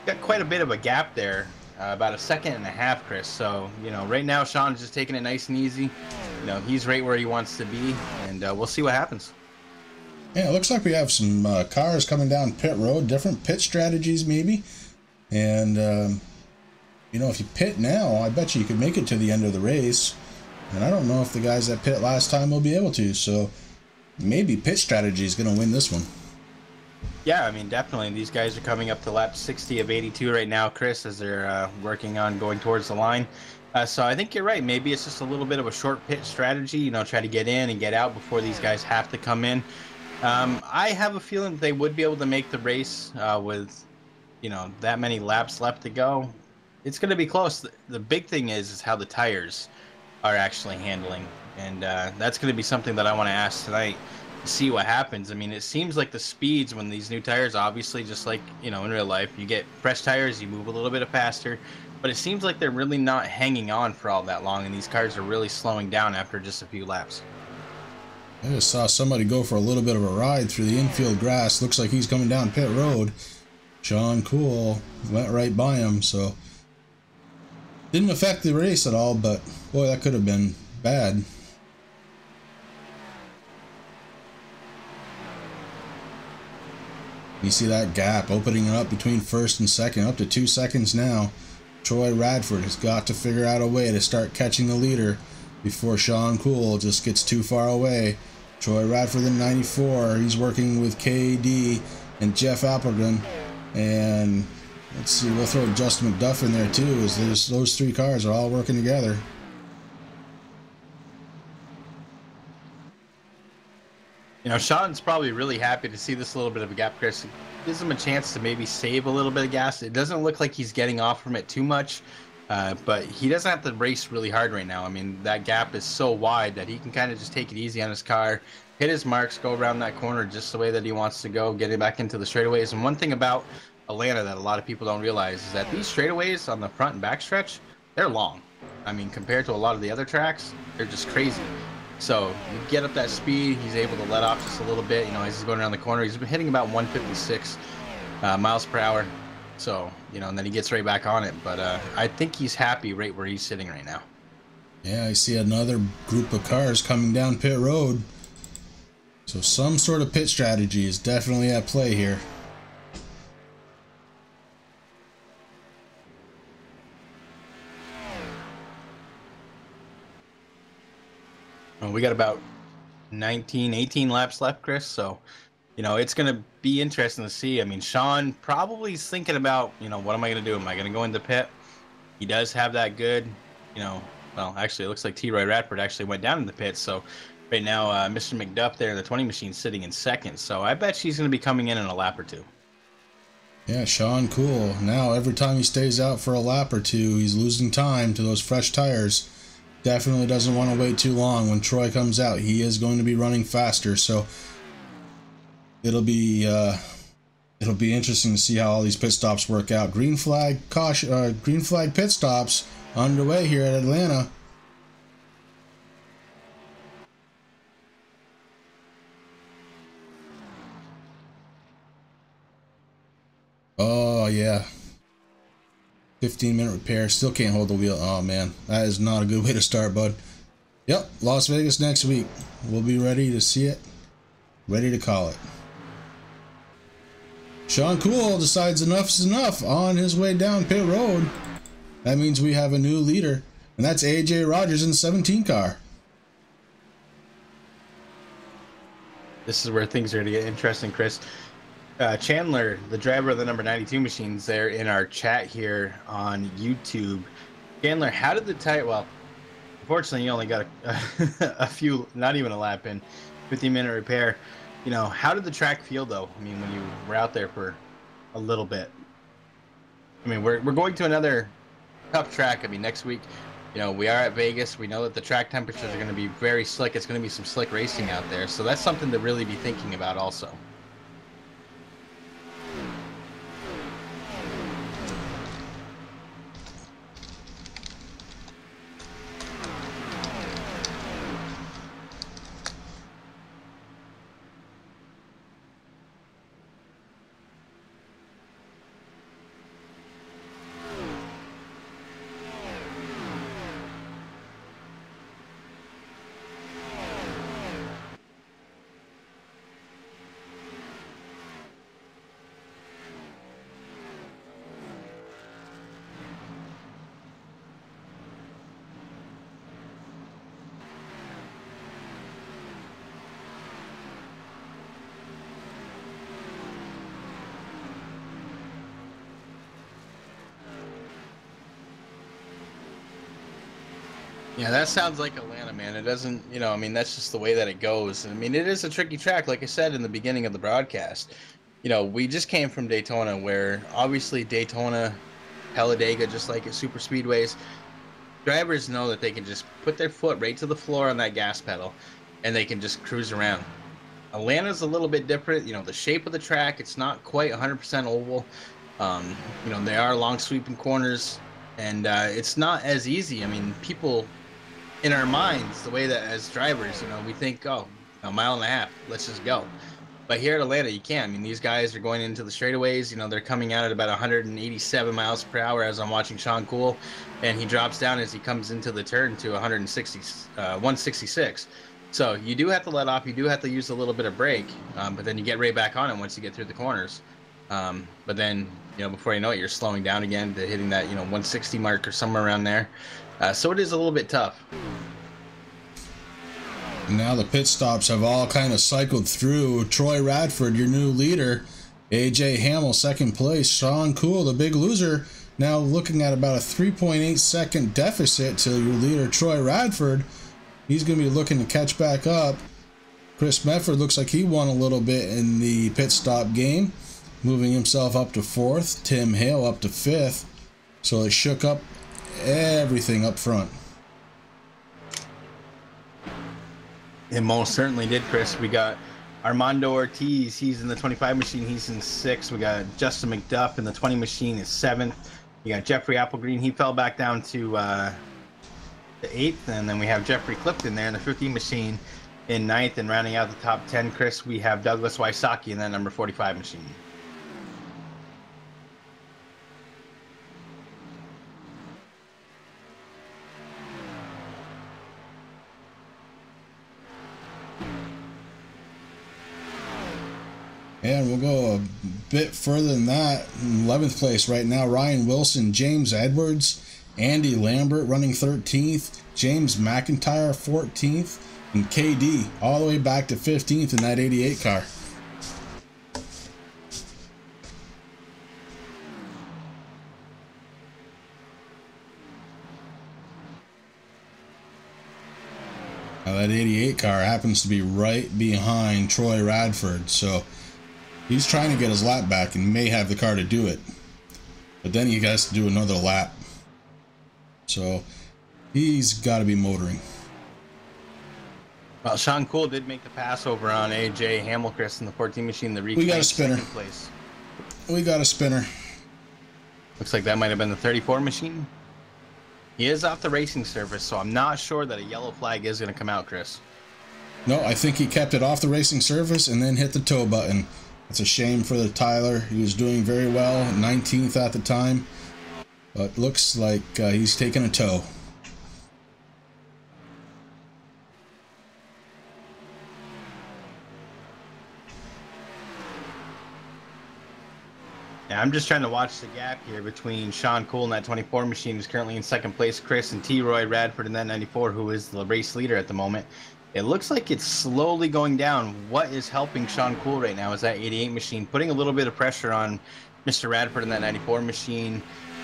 Got quite a bit of a gap there, about 1.5 seconds, Chris. So, you know, right now, Sean's just taking it nice and easy. You know, he's right where he wants to be, and we'll see what happens. Yeah, it looks like we have some cars coming down pit road, different pit strategies maybe. And, you know, if you pit now, I bet you could make it to the end of the race. And I don't know if the guys that pit last time will be able to. So maybe pit strategy is going to win this one. Yeah, I mean, definitely. These guys are coming up to lap 60 of 82 right now, Chris, as they're working on going towards the line. So I think you're right. Maybe it's just a little bit of a short pit strategy, you know, try to get in and get out before these guys have to come in. I have a feeling they would be able to make the race with, you know, that many laps left to go. It's going to be close. The big thing is how the tires are actually handling. And that's going to be something that I want to ask tonight to see what happens. I mean, it seems like the speeds when these new tires, obviously, just like, you know, in real life, you get fresh tires, you move a little bit faster. But it seems like they're really not hanging on for all that long. And these cars are really slowing down after just a few laps. I just saw somebody go for a little bit of a ride through the infield grass. Looks like he's coming down pit road. Sean Cool went right by him, so didn't affect the race at all, but boy, that could have been bad. You see that gap opening up between first and second, up to 2 seconds now. Troy Radford has got to figure out a way to start catching the leader before Sean Cool just gets too far away. Troy Radford in 94, he's working with KD and Jeff Appleton, and let's see, we'll throw Justin McDuff in there too, as those 3 cars are all working together. You know, Sean's probably really happy to see this little bit of a gap, Chris. It gives him a chance to maybe save a little bit of gas. It doesn't look like he's getting off from it too much, but he doesn't have to race really hard right now. I mean, that gap is so wide that he can kind of just take it easy on his car, hit his marks, go around that corner just the way that he wants to go, get it back into the straightaways. And one thing about Atlanta that a lot of people don't realize is that these straightaways on the front and back stretch, they're long. I mean, compared to a lot of the other tracks, they're just crazy. So you get up that speed, he's able to let off just a little bit. You know, as he's going around the corner, he's been hitting about 156 miles per hour. So, you know, and then he gets right back on it. But I think he's happy right where he's sitting right now. Yeah, I see another group of cars coming down pit road. So some sort of pit strategy is definitely at play here. Well, we got about 19, 18 laps left, Chris. So, you know, it's going to be interesting to see. I mean, Sean probably is thinking about, you know, what am I going to do? Am I going to go into pit? He does have that good, you know, well, actually, it looks like T. Roy Radford actually went down in the pit. So right now, Mr. McDuff there in the 20 machine sitting in second. So I bet she's going to be coming in a lap or two. Yeah, Sean Cool. Now, every time he stays out for a lap or two, he's losing time to those fresh tires. Definitely doesn't want to wait too long. When Troy comes out, he is going to be running faster. So it'll be interesting to see how all these pit stops work out. Green flag caution, green flag pit stops underway here at Atlanta. Oh yeah. 15-minute repair. Still can't hold the wheel. Oh man, that is not a good way to start, bud. Yep, Las Vegas next week. We'll be ready to see it. Ready to call it. Sean Cool decides enough is enough on his way down pit road. That means we have a new leader, and that's AJ Rogers in the 17 car. This is where things are going to get interesting, Chris. Chandler, the driver of the number 92 machines, there in our chat here on YouTube. Chandler, how did the tire? Well, unfortunately, you only got a few, not even a lap in, 15-minute repair. You know, how did the track feel though? I mean, when you were out there for a little bit. I mean, we're going to another tough track. I mean, next week, you know, we are at Vegas. We know that the track temperatures are going to be very slick. It's going to be some slick racing out there, so that's something to really be thinking about also. Yeah, that sounds like Atlanta, man. It doesn't, you know, I mean, that's just the way that it goes. I mean, it is a tricky track, like I said in the beginning of the broadcast. You know, we just came from Daytona, where obviously Daytona, Talladega, just like at super speedways, drivers know that they can just put their foot right to the floor on that gas pedal, and they can just cruise around. Atlanta's a little bit different. You know, the shape of the track, it's not quite 100% oval. You know, there are long sweeping corners, and it's not as easy. I mean, people in our minds, the way that as drivers, you know, we think, oh, a mile and a half, let's just go. But here at Atlanta, you can't. I mean, these guys are going into the straightaways. You know, they're coming out at about 187 miles per hour as I'm watching Sean Cool, and he drops down as he comes into the turn to 166. So you do have to let off. You do have to use a little bit of brake, but then you get right back on it once you get through the corners. But then, you know, before you know it, you're slowing down again to hitting that, you know, 160 mark or somewhere around there. So it is a little bit tough. Now the pit stops have all kind of cycled through. Troy Radford, your new leader. AJ Hamill, second place. Sean Cool, the big loser, now looking at about a 3.8 second deficit to your leader, Troy Radford. He's going to be looking to catch back up. Chris Medford looks like he won a little bit in the pit stop game, moving himself up to fourth. Tim Hale up to fifth. So it shook up everything up front. It most certainly did, Chris. We got Armando Ortiz. He's in the 25 machine. He's in sixth. We got Justin McDuff in the 20 machine is seventh. You got Jeffrey Applegreen. He fell back down to the eighth. And then we have Jeffrey Clifton there in the 15 machine in ninth. And rounding out the top 10, Chris, we have Douglas Wysocki in that number 45 machine. And we'll go a bit further than that. In 11th place right now, Ryan Wilson, James Edwards, Andy Lambert running 13th, James McIntyre 14th, and KD all the way back to 15th in that 88 car. Now that 88 car happens to be right behind Troy Radford, so he's trying to get his lap back and may have the car to do it. But then he has to do another lap. So he's got to be motoring. Well, Sean Cool did make the pass over on AJ Hamilcrest in the 14 machine. We got a spinner. Place. We got a spinner. Looks like that might have been the 34 machine. He is off the racing surface, so I'm not sure that a yellow flag is going to come out, Chris. No, I think he kept it off the racing surface and then hit the tow button. It's a shame for the Tyler. He was doing very well, 19th at the time. But looks like he's taking a tow. Yeah, I'm just trying to watch the gap here between Sean Cool and that 24 machine, who's currently in second place, Chris, and T-Roy Radford in that 94, who is the race leader at the moment. It looks like it's slowly going down. What is helping Sean Cool right now is that 88 machine, putting a little bit of pressure on Mr. Radford in that 94 machine,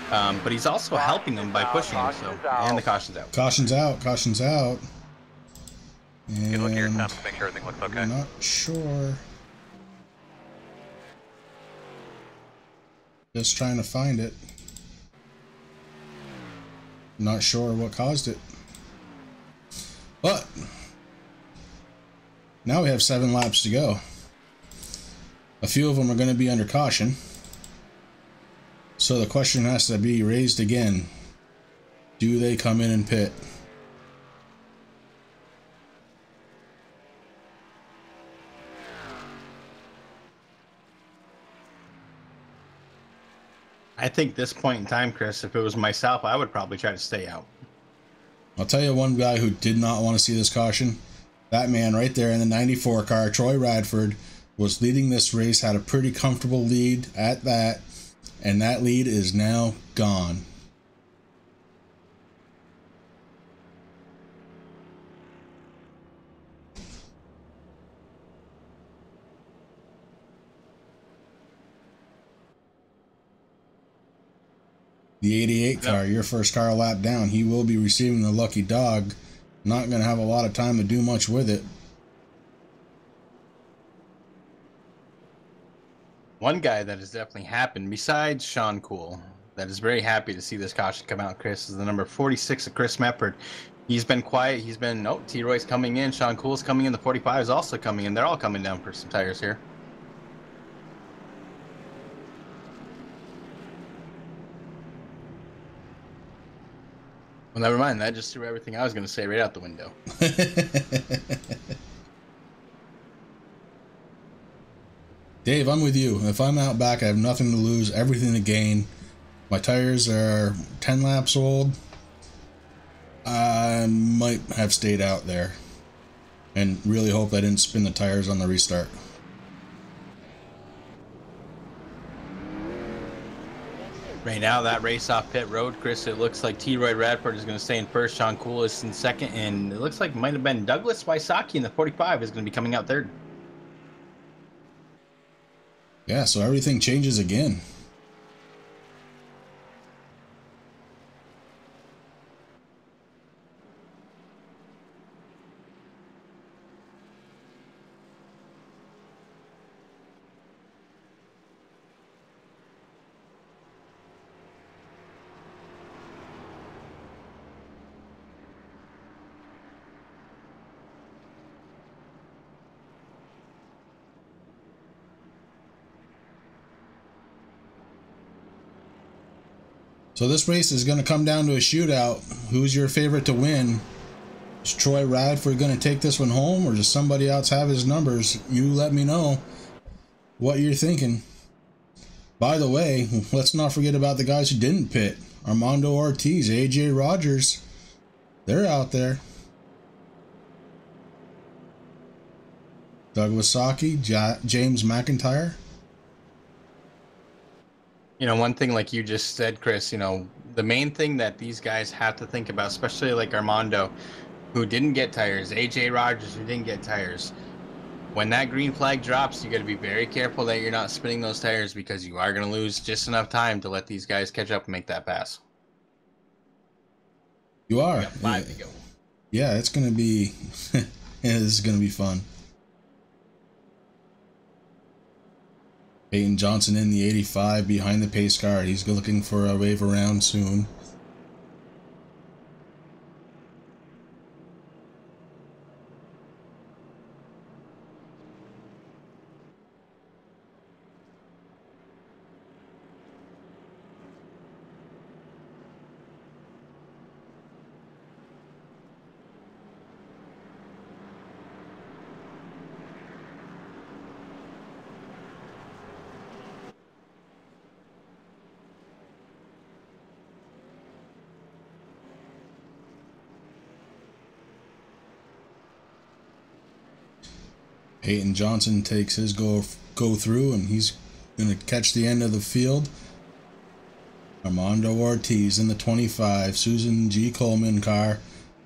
but he's also helping him by pushing him. So, and the caution's out. Caution's out. Caution's out. And you look at your temps to make sure everything looks okay. I'm not sure. Just trying to find it. Not sure what caused it. But now we have 7 laps to go. A few of them are going to be under caution. So the question has to be raised again. Do they come in and pit? I think this point in time, Chris, if it was myself, I would probably try to stay out. I'll tell you one guy who did not want to see this caution. That man right there in the 94 car, Troy Radford, was leading this race, had a pretty comfortable lead at that, and that lead is now gone. The 88 car, your first car lap down, he will be receiving the lucky dog. Not going to have a lot of time to do much with it. One guy that has definitely happened, besides Sean Cool, that is very happy to see this caution come out, Chris, is the number 46 of Chris Mefford. He's been quiet. He's been, T-Roy's coming in. Sean Cool's coming in. The 45 is also coming in. They're all coming down for some tires here. Well, never mind. That just threw everything I was going to say right out the window. Dave, I'm with you. If I'm out back, I have nothing to lose, everything to gain. My tires are 10 laps old. I might have stayed out there and really hope I didn't spin the tires on the restart. Right now, that race off pit road, Chris, it looks like T-Roy Radford is going to stay in first. Sean Cool is in second, and it looks like it might have been Douglas Wysocki in the 45 is going to be coming out third. Yeah, so everything changes again. So this race is going to come down to a shootout. Who's your favorite to win? Is Troy Radford going to take this one home, or does somebody else have his numbers? You let me know what you're thinking. By the way, let's not forget about the guys who didn't pit. Armando Ortiz, AJ Rogers. They're out there. Doug Wasaki, James McIntyre. You know, one thing like you just said, Chris, you know, the main thing that these guys have to think about, especially like Armando, who didn't get tires, AJ Rogers, who didn't get tires. When that green flag drops, you got to be very careful that you're not spinning those tires because you are going to lose just enough time to let these guys catch up and make that pass. You are. We got 5 to go. Yeah, it's going to be, yeah, this is going to be fun. Peyton Johnson in the 85 behind the pace car. He's looking for a wave around soon. Peyton Johnson takes his go through, and he's going to catch the end of the field. Armando Ortiz in the 25. Susan G. Coleman car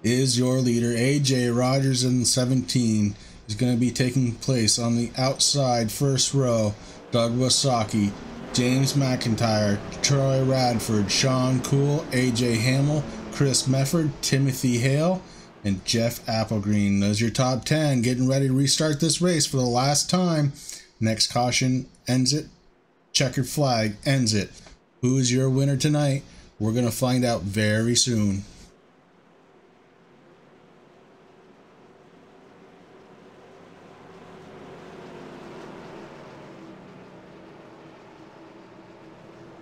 is your leader. AJ Rogers in the 17 is going to be taking place on the outside first row. Doug Wasaki, James McIntyre, Troy Radford, Sean Cool, AJ Hamill, Chris Mefford, Timothy Hale, and Jeff Applegreen. Those are your top 10. Getting ready to restart this race for the last time. Next caution ends it. Checkered flag ends it. Who's your winner tonight? We're going to find out very soon.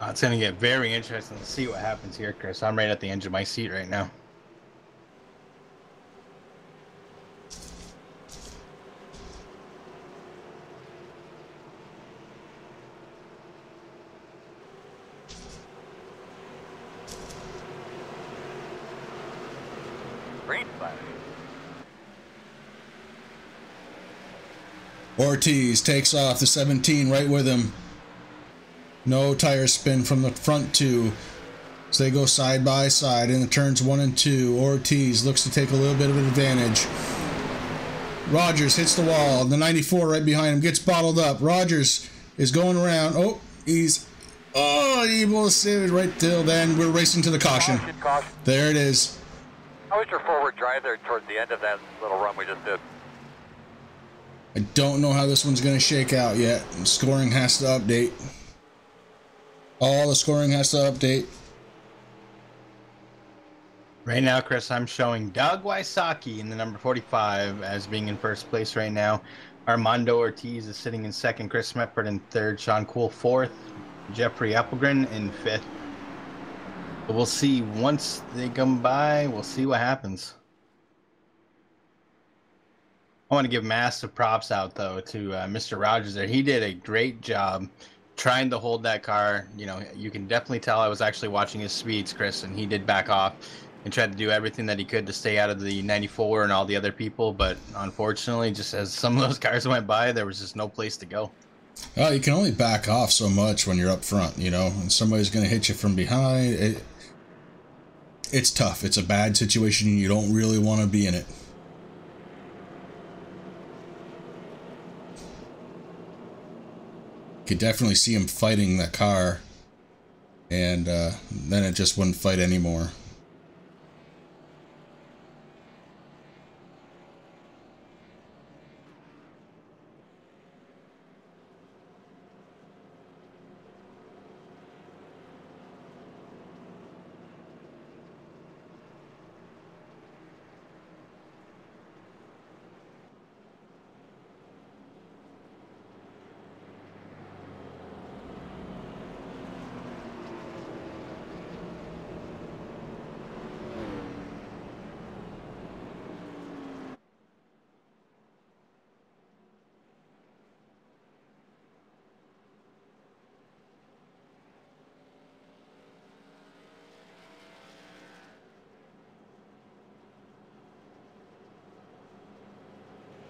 It's going to get very interesting to see what happens here, Chris. I'm right at the edge of my seat right now. Ortiz takes off the 17 right with him. No tire spin from the front two. So they go side by side in the turns 1 and 2. Ortiz looks to take a little bit of an advantage. Rogers hits the wall. The 94 right behind him gets bottled up. Rogers is going around. He will save it right till then. We're racing to the caution. Caution. There it is. How was your forward drive there towards the end of that little run we just did? I don't know how this one's going to shake out yet. Scoring has to update. All the scoring has to update. Right now, Chris, I'm showing Doug Wasaki in the number 45 as being in first place right now. Armando Ortiz is sitting in second. Chris Mefford in third. Sean Cool fourth. Jeffrey Applegren in fifth. But we'll see once they come by. We'll see what happens. I want to give massive props out, though, to Mr. Rogers there. He did a great job trying to hold that car. You know, you can definitely tell I was actually watching his speeds, Chris, and he did back off and tried to do everything that he could to stay out of the 94 and all the other people. But unfortunately, just as some of those cars went by, there was just no place to go. Well, you can only back off so much when you're up front, you know, and somebody's going to hit you from behind. It's tough. It's a bad situation, and you don't really want to be in it. Could definitely see him fighting the car, and then it just wouldn't fight anymore.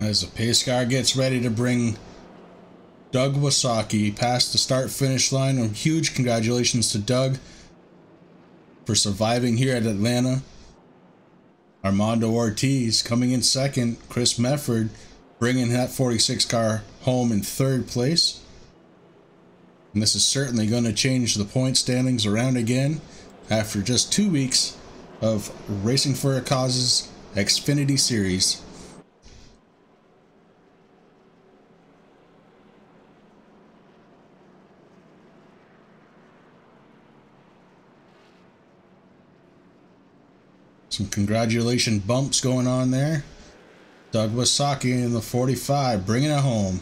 As the pace car gets ready to bring Doug Wasaki past the start-finish line. A huge congratulations to Doug for surviving here at Atlanta. Armando Ortiz coming in second. Chris Mefford bringing that 46 car home in third place. And this is certainly going to change the point standings around again after just 2 weeks of Racing for a Cause's Xfinity Series. Some congratulation bumps going on there. Doug Wasaki in the 45, bringing it home.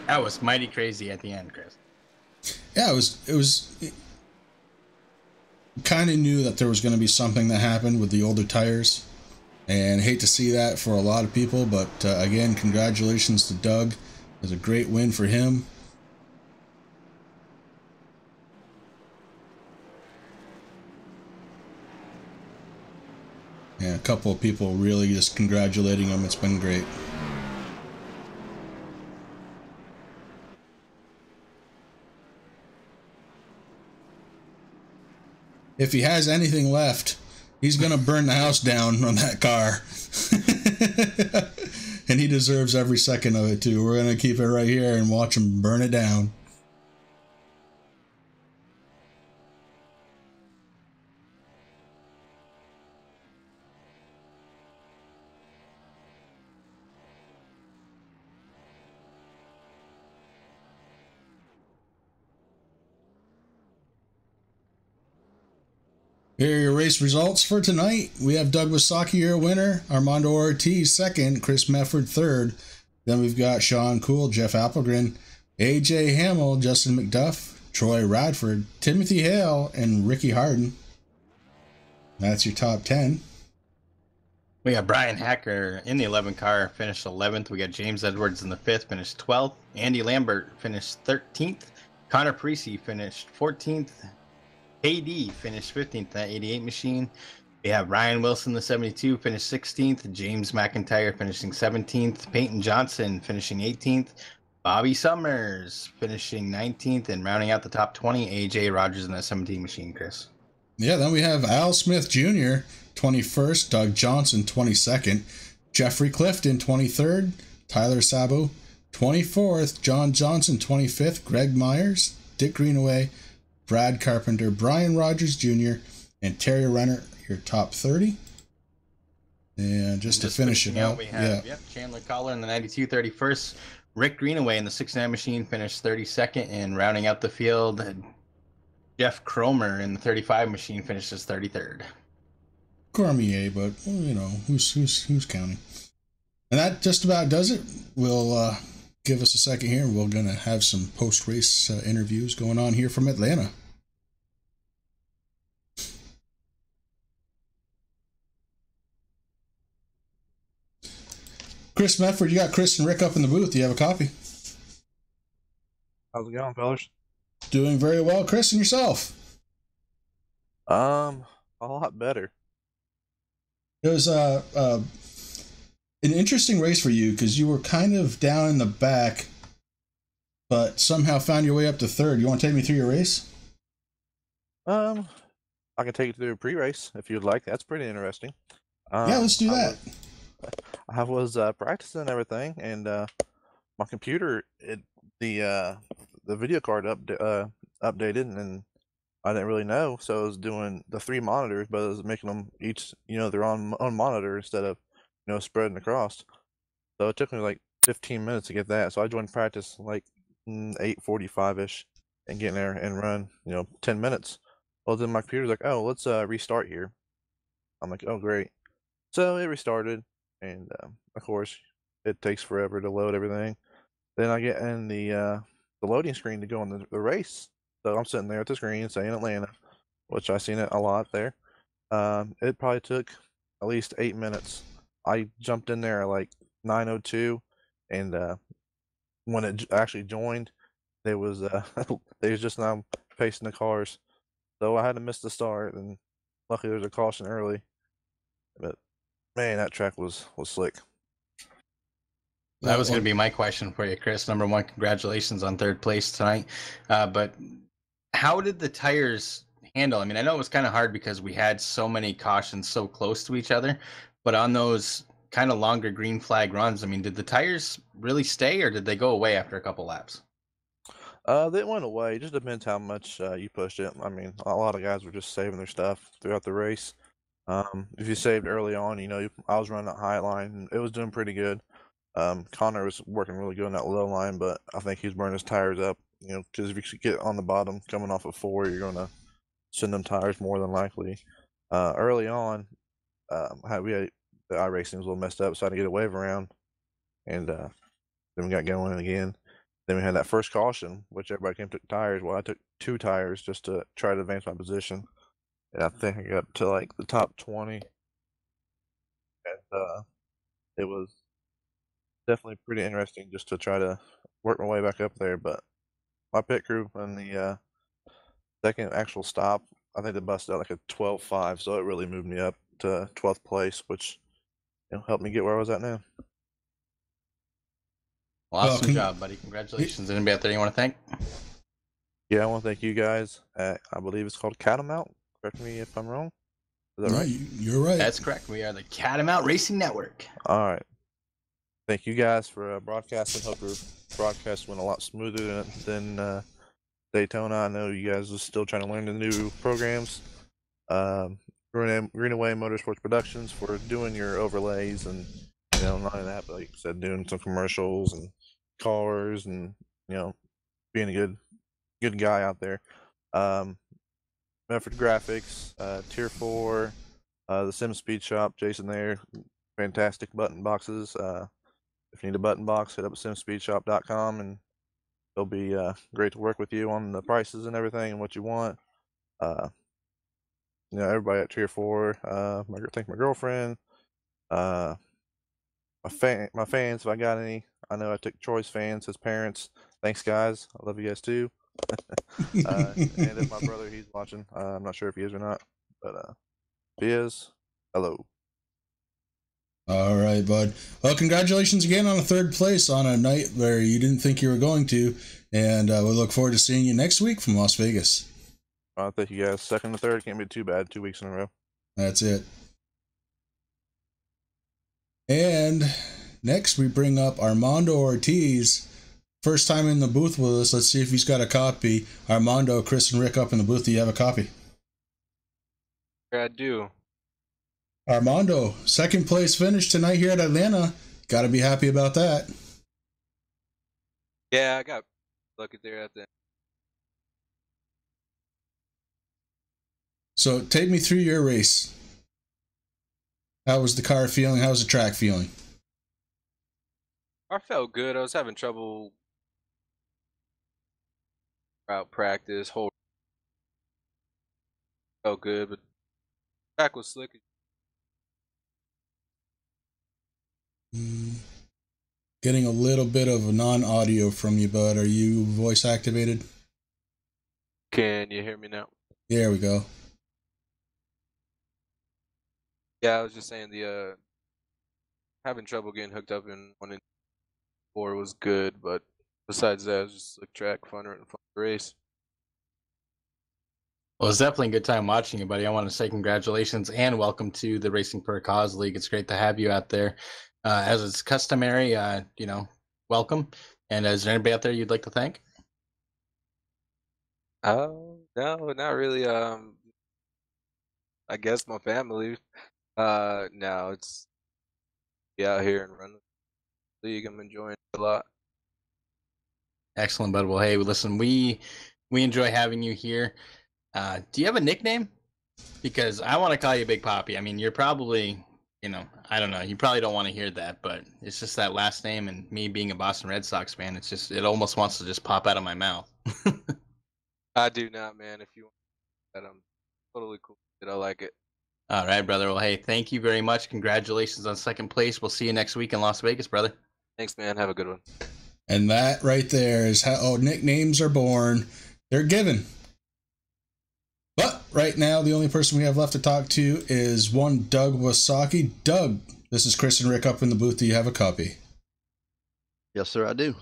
That was mighty crazy at the end, Chris. Yeah, it was kind of knew that there was going to be something that happened with the older tires, and hate to see that for a lot of people, but again, congratulations to Doug. It was a great win for him. And a couple of people really just congratulating him. It's been great. If he has anything left, he's going to burn the house down on that car. And he deserves every second of it, too. We're going to keep it right here and watch him burn it down. Here are your race results for tonight. We have Doug Wasaki, your winner. Armando Ortiz, second. Chris Mefford, third. Then we've got Sean Cool, Jeff Applegren, AJ Hamill, Justin McDuff, Troy Radford, Timothy Hale, and Ricky Harden. That's your top 10. We got Brian Hacker in the 11 car, finished 11th. We got James Edwards in the 5th, finished 12th. Andy Lambert finished 13th. Connor Parisi finished 14th. KD finished 15th, that 88 machine. We have Ryan Wilson, the 72, finished 16th. James McIntyre finishing 17th. Peyton Johnson finishing 18th. Bobby Summers finishing 19th. And rounding out the top 20, AJ Rogers in that 17 machine, Chris. Yeah, then we have Al Smith Jr., 21st. Doug Johnson, 22nd. Jeffrey Clifton, 23rd. Tyler Sabo, 24th. John Johnson, 25th. Greg Myers, Dick Greenaway, Brad Carpenter, Brian Rogers Jr., and Terry Renner, your top 30. And just to finish it out, we have Chandler Collar in the 92, 31st. Rick Greenaway in the 69 machine finished 32nd. And rounding out the field, Jeff Cromer in the 35 machine finishes 33rd. Cormier, but you know, who's counting? And that just about does it. We'll give us a second here. We're going to have some post-race interviews going on here from Atlanta. Chris Mefford, you got Chris and Rick up in the booth. Do you have a copy? How's it going, fellas? Doing very well, Chris, and yourself? A lot better. It was an interesting race for you because you were kind of down in the back, but somehow found your way up to third. You want to take me through your race? I can take you through a pre-race if you'd like. That's pretty interesting. Yeah, let's do that. I was practicing everything, and my computer, the video card updated, and I didn't really know, so I was doing the 3 monitors, but I was making them each, their own monitor instead of, spreading across. So it took me like 15 minutes to get that. So I joined practice like 8:45ish and get in there and run, 10 minutes. Well, then my computer's like, oh, let's restart here. I'm like, oh, great. So it restarted, and of course, it takes forever to load everything. Then I get in the loading screen to go on the race. So I'm sitting there at the screen saying Atlanta, which I've seen it a lot there. It probably took at least 8 minutes. I jumped in there like 9:02, and when it actually joined, they was they was just now pacing the cars, so I had to miss the start, and luckily there was a caution early. But man, that track was slick. That was going to be my question for you, Chris. Number one, congratulations on third place tonight. But how did the tires handle? I mean, I know it was kind of hard because we had so many cautions so close to each other, but on those kind of longer green flag runs, I mean, did the tires really stay or did they go away after a couple laps? They went away. It just depends how much you pushed it. I mean, a lot of guys were just saving their stuff throughout the race. If you saved early on, I was running that high line, and it was doing pretty good. Connor was working really good on that low line, but I think he's burning his tires up. Because if you get on the bottom coming off of 4, you're gonna send them tires more than likely. Early on, we had the iRacing was a little messed up, so I had to get a wave around, and then we got going again. Then we had that first caution, which everybody came took tires. Well, I took 2 tires just to try to advance my position, and I think I got to like the top 20, and it was definitely pretty interesting just to try to work my way back up there. But my pit crew on the second actual stop, I think they busted out like a 12.5, so it really moved me up to 12th place, which helped me get where I was at now. Well, awesome job, buddy. Congratulations. Anybody out there you want to thank? Yeah, I want to thank you guys. I believe it's called Catamount. Correct me if I'm wrong. Is that right? You're right. That's correct. We are the Catamount Racing Network. All right. Thank you guys for broadcasting. Hope your broadcast went a lot smoother than Daytona. I know you guys are still trying to learn the new programs. Greenaway Motorsports Productions for doing your overlays and not only that, but like I said, doing some commercials and cars and being a good guy out there. Medford Graphics, Tier 4, the Sim Speed Shop, Jason there, fantastic button boxes. If you need a button box, hit up simspeedshop.com and they'll be great to work with you on the prices and everything and what you want. Everybody at Tier 4, thank my girlfriend, my fans, if I got any. I know I took Troy's fans, his parents. Thanks, guys. I love you guys too. And if my brother, he's watching. I'm not sure if he is or not, but if he is, hello. All right, bud. Well, congratulations again on a third place on a night where you didn't think you were going to, and we look forward to seeing you next week from Las Vegas. Thank you guys. Second and third can't be too bad. 2 weeks in a row. That's it. And next we bring up Armando Ortiz. First time in the booth with us. Let's see if he's got a copy. Armando, Chris, and Rick up in the booth. Do you have a copy? Yeah, I do. Armando, second place finish tonight here at Atlanta. Got to be happy about that. Yeah, I got lucky there at the end. So take me through your race. How was the car feeling? How was the track feeling? I felt good. I was having trouble route practice. Felt good, but the track was slick. Getting a little bit of non-audio from you, bud. Are you voice activated? Can you hear me now? There we go. Yeah, I was just saying the having trouble getting hooked up in 1 and 4 was good, but besides that, it was just a track, fun race. Well, it's definitely a good time watching you, buddy. I want to say congratulations and welcome to the Racing for a Cause League. It's great to have you out there. As it's customary, welcome. And is there anybody out there you'd like to thank? No, not really. I guess my family. No, it's be out here and run the league. I'm enjoying it a lot. Excellent, bud. Well, hey, listen, we enjoy having you here. Do you have a nickname? Because I want to call you Big Papi. I mean, you're probably, I don't know. You probably don't want to hear that, but it's just that last name, and me being a Boston Red Sox fan, it almost wants to just pop out of my mouth. I do not, man. If you want that, I'm totally cool. I like it. All right, brother. Well, hey, thank you very much. Congratulations on second place. We'll see you next week in Las Vegas, brother. Thanks, man. Have a good one. And that right there is how nicknames are born. They're given. But right now, the only person we have left to talk to is one Doug Wasaki. Doug, this is Chris and Rick up in the booth. Do you have a copy? Yes, sir, I do.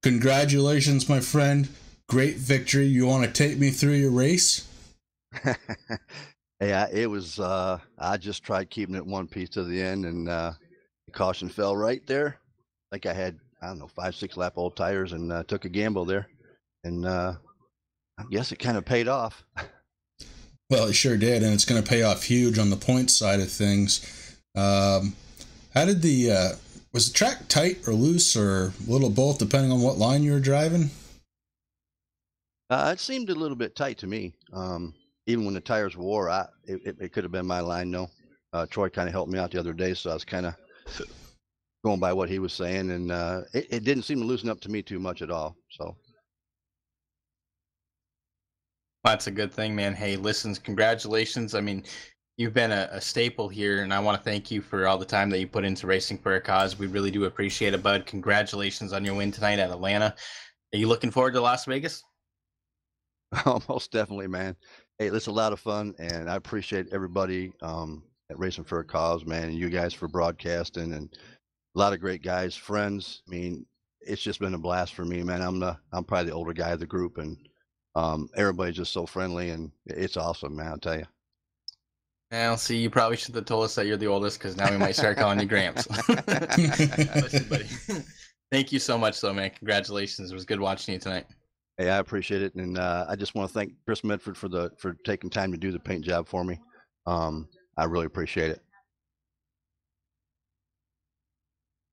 Congratulations, my friend. Great victory. You want to take me through your race? Hey, it was, I just tried keeping it one piece to the end, and the caution fell right there. I think I had, I don't know, 5-6 lap old tires, and took a gamble there. And I guess it kind of paid off. Well, it sure did, and it's going to pay off huge on the points side of things. How did was the track tight or loose or a little both, depending on what line you were driving? It seemed a little bit tight to me. Even when the tires wore, it could have been my line, no. Troy kind of helped me out the other day, so I was kind of going by what he was saying, and it didn't seem to loosen up to me too much at all. So That's a good thing, man. Hey, listen, congratulations. I mean, you've been a staple here, and I want to thank you for all the time that you put into racing for a cause. We really do appreciate it, bud. Congratulations on your win tonight at Atlanta. Are you looking forward to Las Vegas? oh, most definitely, man. Hey, it's a lot of fun, and I appreciate everybody at Racing for a Cause, man, and you guys for broadcasting, and a lot of great guys, friends. I mean, it's just been a blast for me, man. I'm probably the older guy of the group, and everybody's just so friendly, and it's awesome, man. I'll tell you. Well, see, you probably should have told us that you're the oldest, because now we might start calling you Gramps. Listen, buddy, thank you so much, though, man. Congratulations. It was good watching you tonight. Hey, I appreciate it, and I just want to thank Chris Medford for taking time to do the paint job for me. I really appreciate it.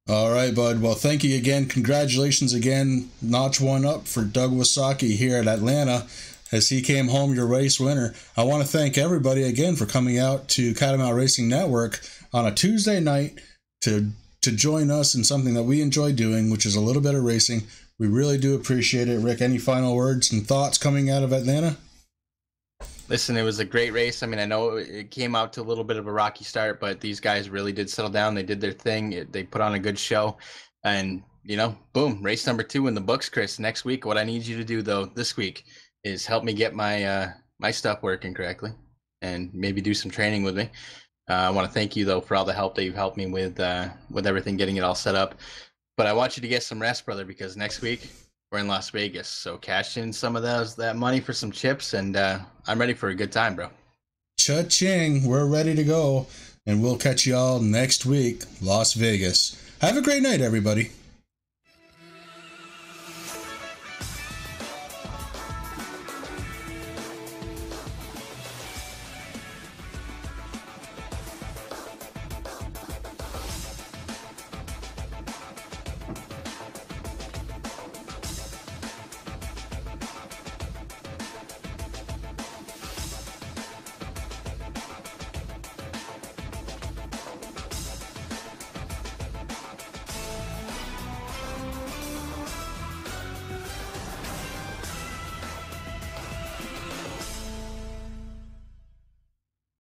All right, bud. Well, thank you again. Congratulations again. Notch one up for Doug Wasaki here at Atlanta as he came home your race winner. I want to thank everybody again for coming out to Catamount Racing Network on a Tuesday night to join us in something that we enjoy doing, which is a little bit of racing. We really do appreciate it. Rick, any final words and thoughts coming out of Atlanta? Listen, it was a great race. I mean, I know it came out to a little bit of a rocky start, but these guys really did settle down. They did their thing. They put on a good show. And, you know, boom, race number 2 in the books, Chris. Next week, what I need you to do, though, this week is help me get my my stuff working correctly and maybe do some training with me. I want to thank you, though, for all the help that you've helped me with everything, getting it all set up. But I want you to get some rest, brother, because next week we're in Las Vegas. So cash in some of that money for some chips, and I'm ready for a good time, bro. Cha-ching. We're ready to go, and we'll catch you all next week, Las Vegas. Have a great night, everybody.